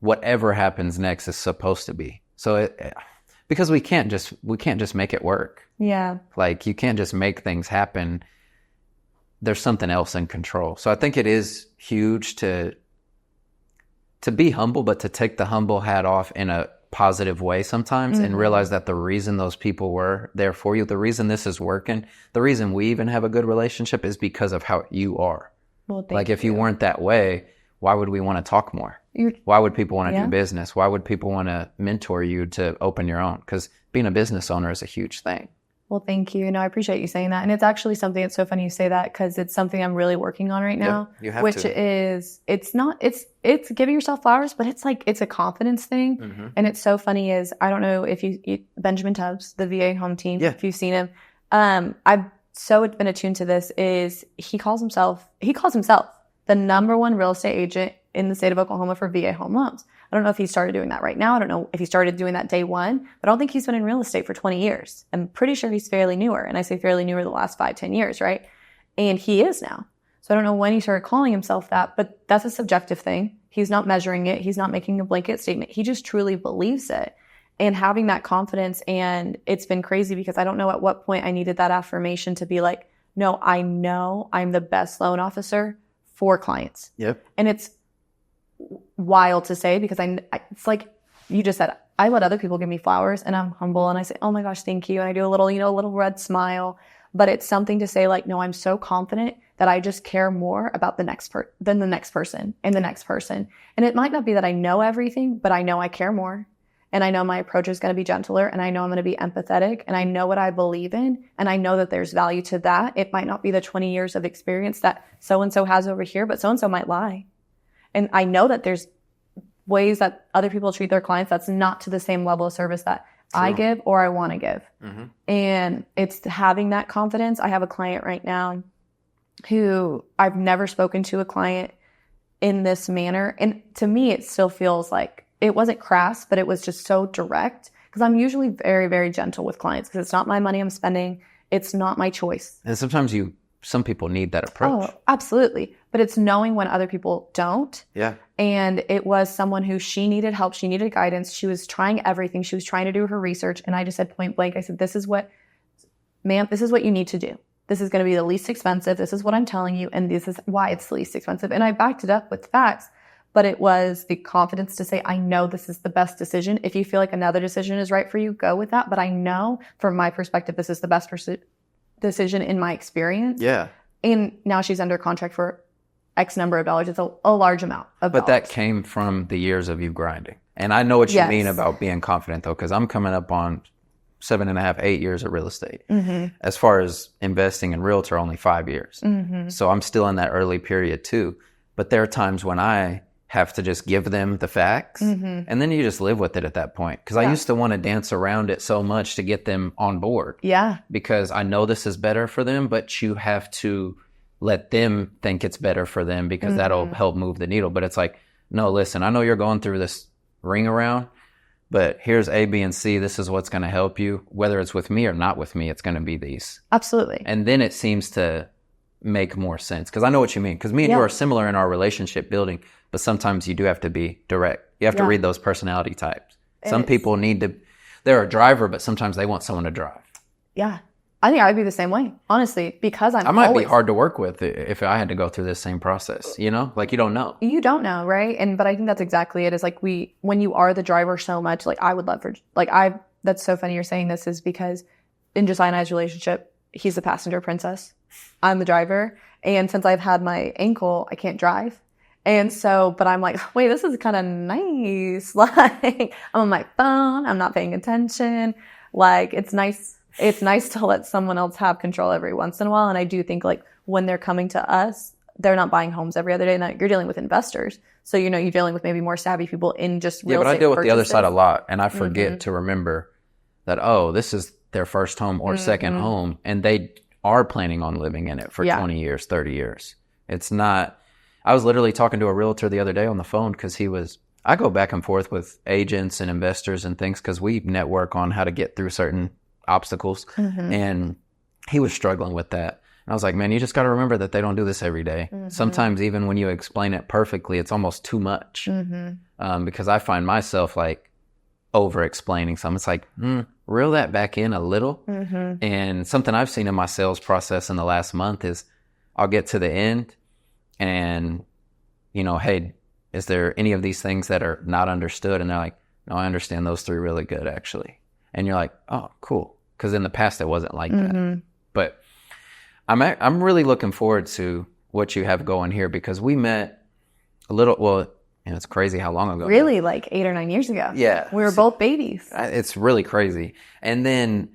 whatever happens next is supposed to be. So because we can't just make it work. Yeah. Like, you can't just make things happen. There's something else in control. So I think it is huge to be humble, but to take the humble hat off in a positive way sometimes and realize that the reason those people were there for you, the reason this is working, the reason we even have a good relationship is because of how you are. Well, like, if you weren't that way, why would we want to talk more? Why would people want to do business? Why would people want to mentor you to open your own? Because being a business owner is a huge thing. Well, thank you. No, I appreciate you saying that. And it's actually something, it's so funny you say that because it's something I'm really working on right now, which is, it's giving yourself flowers, but it's like, it's a confidence thing. And it's so funny is, I don't know if Benjamin Tubbs, the VA home team, if you've seen him, I've so been attuned to this is he calls himself the number one real estate agent in the state of Oklahoma for VA home loans. I don't know if he started doing that right now. I don't know if he started doing that day one, but I don't think he's been in real estate for 20 years. I'm pretty sure he's fairly newer. And I say fairly newer the last 5-10 years, right? And he is now. So I don't know when he started calling himself that, but that's a subjective thing. He's not measuring it. He's not making a blanket statement. He just truly believes it. And having that confidence, and it's been crazy because I don't know at what point I needed that affirmation to be like, no, I know I'm the best loan officer for clients. Yep. And it's wild to say because it's like you just said, I let other people give me flowers and I'm humble and I say, oh my gosh, thank you. And I do a little red smile, but it's something to say like, no, I'm so confident that I just care more about the next than the next person and the next person. And it might not be that I know everything, but I know I care more. And I know my approach is going to be gentler and I know I'm going to be empathetic and I know what I believe in and I know that there's value to that. It might not be the 20 years of experience that so-and-so has over here, but so-and-so might lie. And I know that there's ways that other people treat their clients that's not to the same level of service that I give or I want to give. And it's having that confidence. I have a client right now who I've never spoken to a client in this manner. And to me, it still feels like it wasn't crass, but it was just so direct because I'm usually very, very gentle with clients because it's not my money I'm spending. It's not my choice. And sometimes some people need that approach. Oh, absolutely. But it's knowing when other people don't. Yeah. And it was someone who she needed help. She needed guidance. She was trying everything. She was trying to do her research. And I just said point blank, I said, this is what you need to do. This is going to be the least expensive. This is what I'm telling you. And this is why it's the least expensive. And I backed it up with facts. But it was the confidence to say, I know this is the best decision. If you feel like another decision is right for you, go with that. But I know from my perspective, this is the best decision in my experience. Yeah. And now she's under contract for X number of dollars. It's a large amount of dollars. But that came from the years of you grinding. And I know what you mean about being confident, though, because I'm coming up on 7.5, 8 years of real estate. As far as investing in realtor, only 5 years. So I'm still in that early period, too. But there are times when I have to just give them the facts, and then you just live with it at that point. Because I used to want to dance around it so much to get them on board. Yeah. Because I know this is better for them, but you have to let them think it's better for them because that'll help move the needle. But it's like, no, listen, I know you're going through this ring around, but here's A, B, and C. This is what's going to help you. Whether it's with me or not with me, it's going to be these. Absolutely. And then it seems to make more sense because I know what you mean. Because me and you are similar in our relationship building, but sometimes you do have to be direct. You have to read those personality types. Some people they're a driver, but sometimes they want someone to drive. Yeah. I think I would be the same way, honestly, because I might be hard to work with if I had to go through this same process, you know? Like, you don't know. You don't know, right? But I think that's exactly it. Is like when you are the driver so much, like I would love for, like that's so funny you're saying this, is because in Josiah and I's relationship, he's the passenger princess. I'm the driver. And since I've had my ankle, I can't drive. And so, but I'm like, wait, this is kind of nice. Like, I'm on my phone. I'm not paying attention. Like, it's nice. It's nice to let someone else have control every once in a while. And I do think, like, when they're coming to us, they're not buying homes every other day. And you're dealing with investors. So, you know, you're dealing with maybe more savvy people in just real estate. Yeah, but I deal with the other side a lot. And I forget to remember that, oh, this is their first home or second home. And they are planning on living in it for 20 years, 30 years. It's not... I was literally talking to a realtor the other day on the phone because I go back and forth with agents and investors and things because we network on how to get through certain obstacles. And he was struggling with that. And I was like, man, you just got to remember that they don't do this every day. Sometimes even when you explain it perfectly, it's almost too much. Because I find myself like over explaining something. It's like, reel that back in a little. And something I've seen in my sales process in the last month is I'll get to the end and, you know, hey, is there any of these things that are not understood? And they're like, no, I understand those 3 really good, actually. And you're like, oh, cool. Because in the past, it wasn't like that. But I'm really looking forward to what you have going here because we met it's crazy how long ago. Really, like 8 or 9 years ago. Yeah. We were both babies. It's really crazy. And then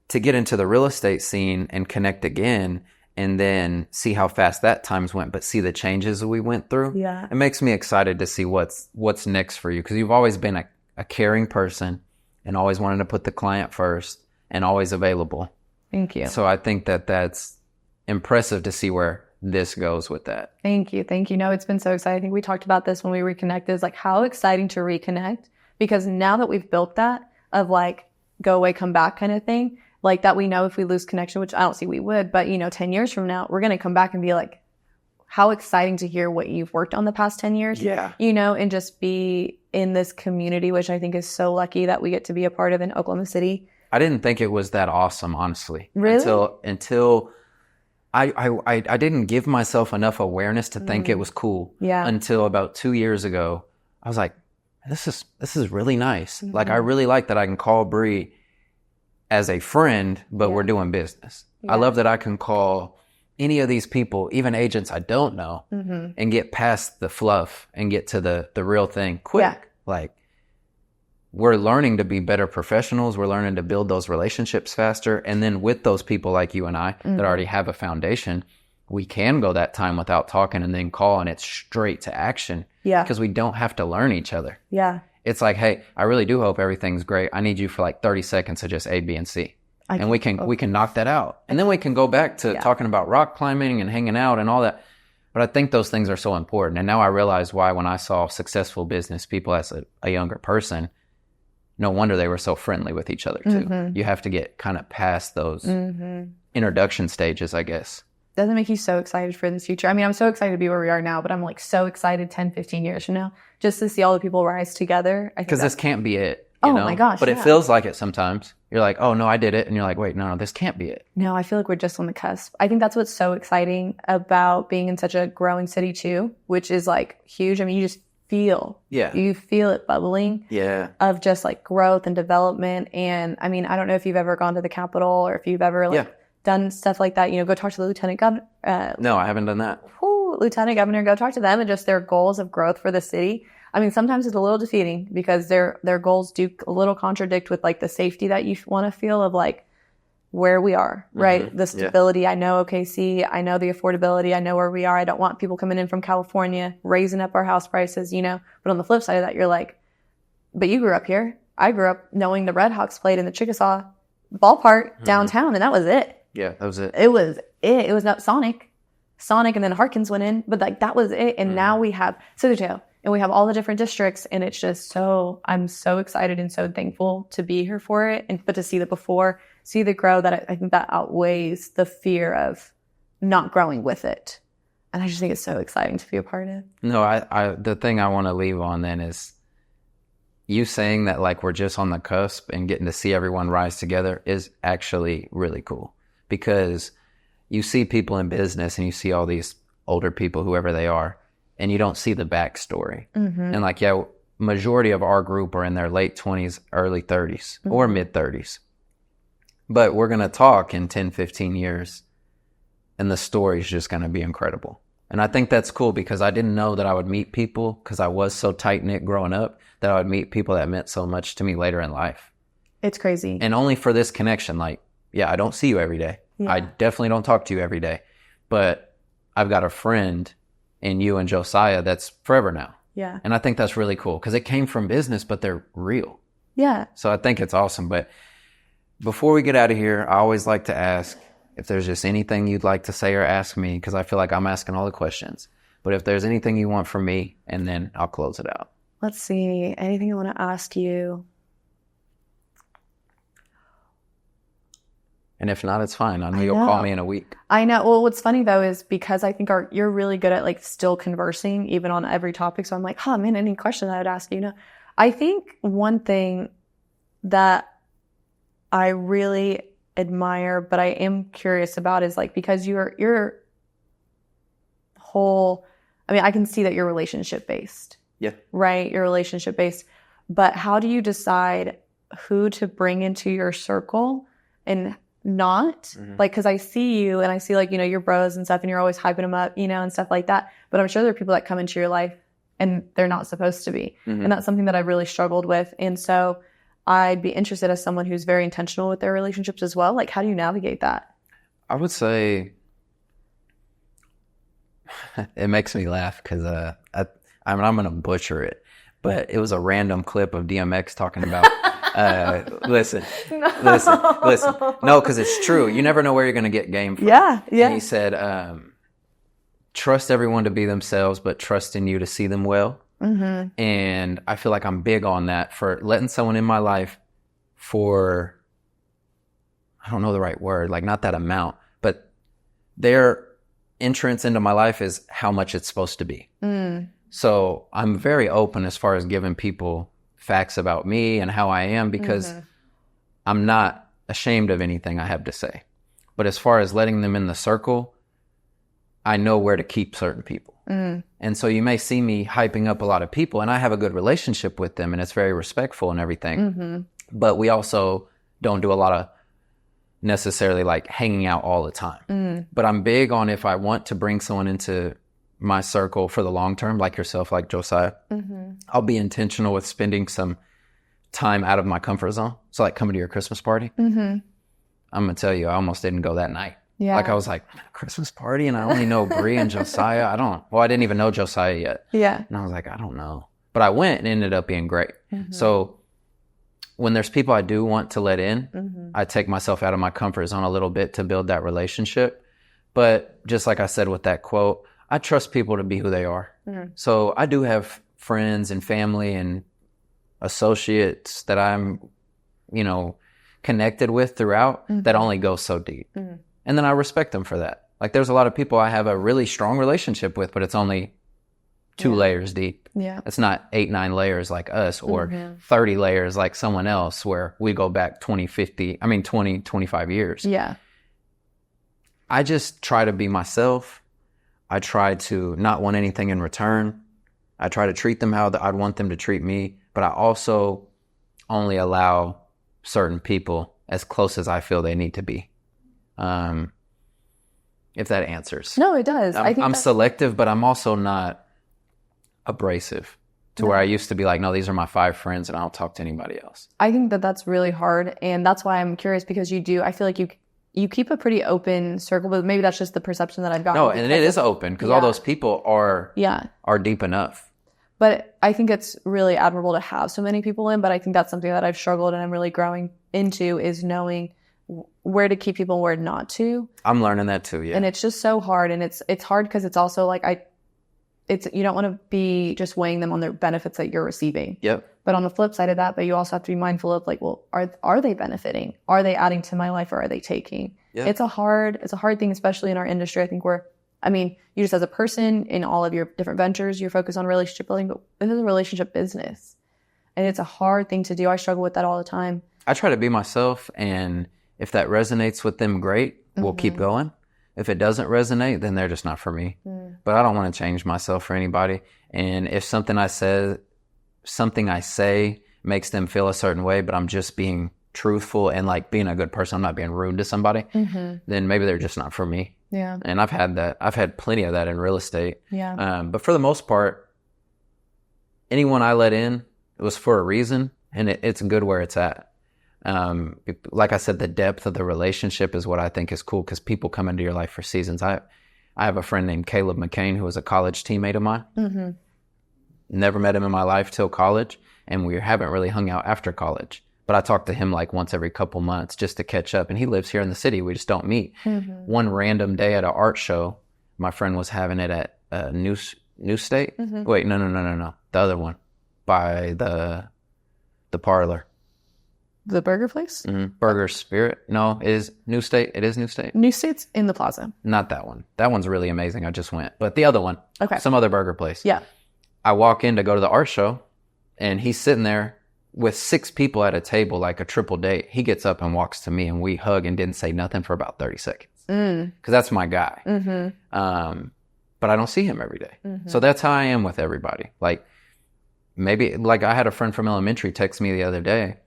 to get into the real estate scene and connect again, and then see how fast that times went, but see the changes that we went through. Yeah. It makes me excited to see what's next for you because you've always been a caring person and always wanted to put the client first and always available. Thank you. So I think that's impressive to see where this goes with that. Thank you. Thank you. No, it's been so exciting. I think we talked about this when we reconnected. It's like how exciting to reconnect because now that we've built that of like go away, come back kind of thing, like that we know if we lose connection, which I don't see we would, but you know, 10 years from now, we're going to come back and be like, how exciting to hear what you've worked on the past 10 years, you know, and just be in this community, which I think is so lucky that we get to be a part of in Oklahoma City. I didn't think it was that awesome, honestly. Really? Until I didn't give myself enough awareness to think it was cool. Yeah. Until about 2 years ago, I was like, this is really nice. Like, I really like that I can call Bree as a friend, but we're doing business. I love that I can call any of these people, even agents I don't know, and get past the fluff and get to the real thing quick. Yeah. Like, we're learning to be better professionals. We're learning to build those relationships faster. And then with those people like you and I that already have a foundation, we can go that time without talking and then call and it's straight to action. Yeah. Because we don't have to learn each other. Yeah. It's like, hey, I really do hope everything's great. I need you for like 30 seconds of just A, B, and C. And we can knock that out. And then we can go back to talking about rock climbing and hanging out and all that. But I think those things are so important. And now I realize why when I saw successful business people as a younger person, no wonder they were so friendly with each other too. You have to get kind of past those introduction stages, I guess. Doesn't make you so excited for the future? I mean, I'm so excited to be where we are now, but I'm like so excited 10, 15 years from now just to see all the people rise together. Because this can't be it. You know? My gosh. But it feels like it sometimes. You're like, oh, no, I did it. And you're like, wait, no, this can't be it. No, I feel like we're just on the cusp. I think that's what's so exciting about being in such a growing city too, which is like huge. I mean, you just feel. Yeah. You feel it bubbling. Yeah. Of just like growth and development. And I mean, I don't know if you've ever gone to the Capitol or if you've ever done stuff like that. You know, go talk to the lieutenant governor. No, I haven't done that. Lieutenant governor, go talk to them and just their goals of growth for the city. I mean, sometimes it's a little defeating because their goals do a little contradict with like the safety that you want to feel of like where we are, right? The stability. Yeah. I know OKC. I know the affordability. I know where we are. I don't want people coming in from California, raising up our house prices, you know. But on the flip side of that, you're like, but you grew up here. I grew up knowing the Redhawks played in the Chickasaw ballpark downtown, and that was it. Yeah, that was it. It was it. It was not Sonic, and then Harkins went in, but like that was it. And now we have Scissortail, and we have all the different districts, and it's just so, I'm so excited and so thankful to be here for it, but to see the growth that I think that outweighs the fear of not growing with it. And I just think it's so exciting to be a part of. No, I the thing I want to leave on then is you saying that like we're just on the cusp and getting to see everyone rise together is actually really cool. because you see people in business and you see all these older people, whoever they are, and you don't see the backstory. And like, yeah, majority of our group are in their late 20s, early 30s or mid 30s. But we're going to talk in 10, 15 years and the story is just going to be incredible. And I think that's cool because I didn't know that I would meet people, because I was so tight-knit growing up, that I would meet people that meant so much to me later in life. It's crazy. And only for this connection. Like, yeah, I don't see you every day. Yeah. I definitely don't talk to you every day. But I've got a friend in you and Josiah that's forever now. Yeah. And I think that's really cool because it came from business, but they're real. Yeah. So I think it's awesome. But before we get out of here, I always like to ask if there's just anything you'd like to say or ask me, because I feel like I'm asking all the questions. But if there's anything you want from me, and then I'll close it out. Let's see. Anything I want to ask you? And if not, it's fine. I know you'll call me in a week. I know. Well, what's funny though is because I think you're really good at like still conversing even on every topic. So I'm like, man, any question I would ask you. I think one thing that I really admire, but I am curious about is like, because your whole, I mean, I can see that you're relationship based. Yeah. Right? You're relationship based. But how do you decide who to bring into your circle and not? Like, because I see you and I see like, your bros and stuff and you're always hyping them up, and stuff like that. But I'm sure there are people that come into your life and they're not supposed to be. And that's something that I really struggled with. And so I'd be interested as someone who's very intentional with their relationships as well. Like, how do you navigate that? I would say it makes me laugh because I'm going to butcher it, but it was a random clip of DMX talking about, listen. No, because it's true. You never know where you're going to get game from. Yeah. And he said, trust everyone to be themselves, but trust in you to see them well. And I feel like I'm big on that, for letting someone in my life for, I don't know the right word, like not that amount, but their entrance into my life is how much it's supposed to be. So I'm very open as far as giving people facts about me and how I am, because I'm not ashamed of anything I have to say. But as far as letting them in the circle, I know where to keep certain people. And so you may see me hyping up a lot of people, and I have a good relationship with them and it's very respectful and everything. But we also don't do a lot of necessarily like hanging out all the time. But I'm big on, if I want to bring someone into my circle for the long term, like yourself, like Josiah, I'll be intentional with spending some time out of my comfort zone. So like coming to your Christmas party, I'm going to tell you, I almost didn't go that night. Yeah. Like I was like, Christmas party, and I only know Bree and Josiah. I didn't even know Josiah yet. Yeah. And I was like, I don't know. But I went and it ended up being great. So when there's people I do want to let in, I take myself out of my comfort zone a little bit to build that relationship. But just like I said with that quote, I trust people to be who they are. So I do have friends and family and associates that I'm, connected with throughout that only go so deep. And then I respect them for that. Like there's a lot of people I have a really strong relationship with, but it's only 2 layers deep. Yeah. It's not 8, 9 layers like us, or 30 layers like someone else where we go back 20, 25 years. Yeah. I just try to be myself. I try to not want anything in return. I try to treat them how I'd want them to treat me, but I also only allow certain people as close as I feel they need to be. If that answers. No, it does. I'm selective, but I'm also not abrasive to where I used to be like, no, these are my 5 friends and I don't talk to anybody else. I think that that's really hard. And that's why I'm curious, because I feel like you keep a pretty open circle, but maybe that's just the perception that I've gotten. No, and it is open because all those people are deep enough. But I think it's really admirable to have so many people in, but I think that's something that I've struggled and I'm really growing into, is knowing where to keep people and where not to. I'm learning that too, yeah. And it's just so hard. And it's hard because it's also like you don't want to be just weighing them on their benefits that you're receiving. Yep. But on the flip side of that, but you also have to be mindful of like, well, are they benefiting? Are they adding to my life, or are they taking? Yep. It's a hard thing, especially in our industry. I think you just as a person in all of your different ventures, you're focused on relationship building, but this is a relationship business. And it's a hard thing to do. I struggle with that all the time. I try to be myself, and if that resonates with them, great. we'll keep going. If it doesn't resonate, then they're just not for me. But I don't want to change myself for anybody. And if something I say makes them feel a certain way, but I'm just being truthful and like being a good person, I'm not being rude to somebody, then maybe they're just not for me. Yeah. And I've had that. I've had plenty of that in real estate. Yeah. But for the most part, anyone I let in, it was for a reason, and it's good where it's at. Like I said, the depth of the relationship is what I think is cool, because people come into your life for seasons. I have a friend named Caleb McCain who was a college teammate of mine. Never met him in my life till college, and we haven't really hung out after college. But I talk to him like once every couple months just to catch up, and he lives here in the city. We just don't meet. One random day at an art show, my friend was having it at New State. Wait, no. The other one by the parlor. The burger place? Burger Spirit. No, it is New State. It is New State. New State's in the plaza. Not that one. That one's really amazing. I just went. But the other one. Okay. Some other burger place. Yeah. I walk in to go to the art show, and he's sitting there with 6 people at a table, like a triple date. He gets up and walks to me, and we hug and didn't say nothing for about 30 seconds. Because that's my guy. But I don't see him every day. So that's how I am with everybody. Like, maybe, like I had a friend from elementary text me the other day,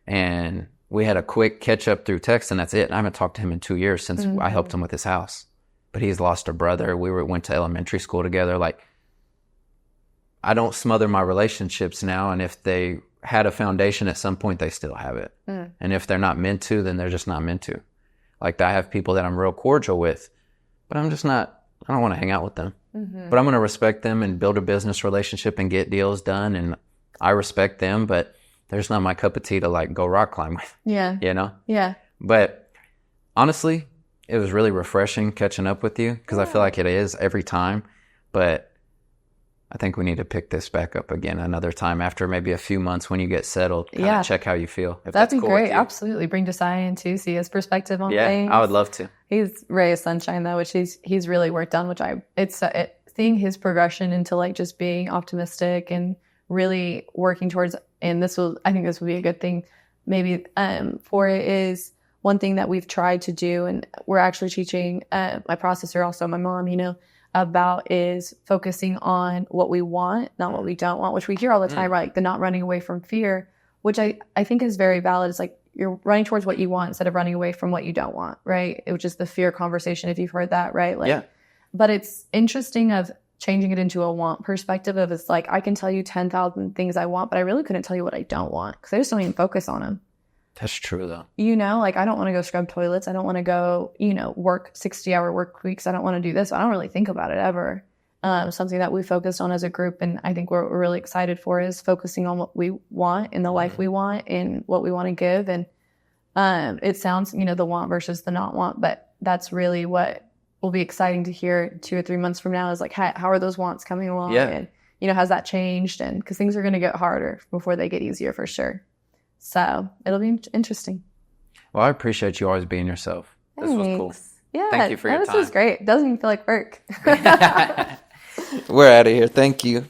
and we had a quick catch up through text, and that's it. I haven't talked to him in 2 years since I helped him with his house. But he's lost a brother. We went to elementary school together. Like, I don't smother my relationships now, and if they had a foundation at some point, they still have it. And if they're not meant to, then they're just not meant to. Like, I have people that I'm real cordial with, but I'm just not, I don't want to hang out with them. But I'm going to respect them and build a business relationship and get deals done, and I respect them, but there's not my cup of tea to like go rock climb with. Yeah. You know? Yeah. But honestly, it was really refreshing catching up with you, because I feel like it is every time. But I think we need to pick this back up again another time after maybe a few months when you get settled. Kind of check how you feel. If That'd be cool great. Absolutely. Bring Desai in too, see his perspective on things. Yeah, I would love to. He's ray of sunshine though, which he's really worked on, seeing his progression into like just being optimistic and really working towards, and I think this will be a good thing maybe for it, is one thing that we've tried to do, and we're actually teaching my processor, also my mom, about, is focusing on what we want, not what we don't want, which we hear all the time, right? Like the not running away from fear, which I think is very valid. It's like you're running towards what you want instead of running away from what you don't want, right? Which is the fear conversation, if you've heard that, right? Like, but it's interesting of changing it into a want perspective of, it's like, I can tell you 10,000 things I want, but I really couldn't tell you what I don't want, because I just don't even focus on them. That's true though. Like, I don't want to go scrub toilets. I don't want to go, work 60-hour work weeks. I don't want to do this. I don't really think about it ever. Something that we focused on as a group, and I think we're really excited for, is focusing on what we want in the life we want and what we want to give. And it sounds, the want versus the not want, but that's really what will be exciting to hear 2 or 3 months from now, is like, how are those wants coming along? Yeah. And, has that changed? And because things are going to get harder before they get easier for sure. So it'll be interesting. Well, I appreciate you always being yourself. This was cool. Yeah. Thank you for your time. This was great. It doesn't even feel like work. We're out of here. Thank you.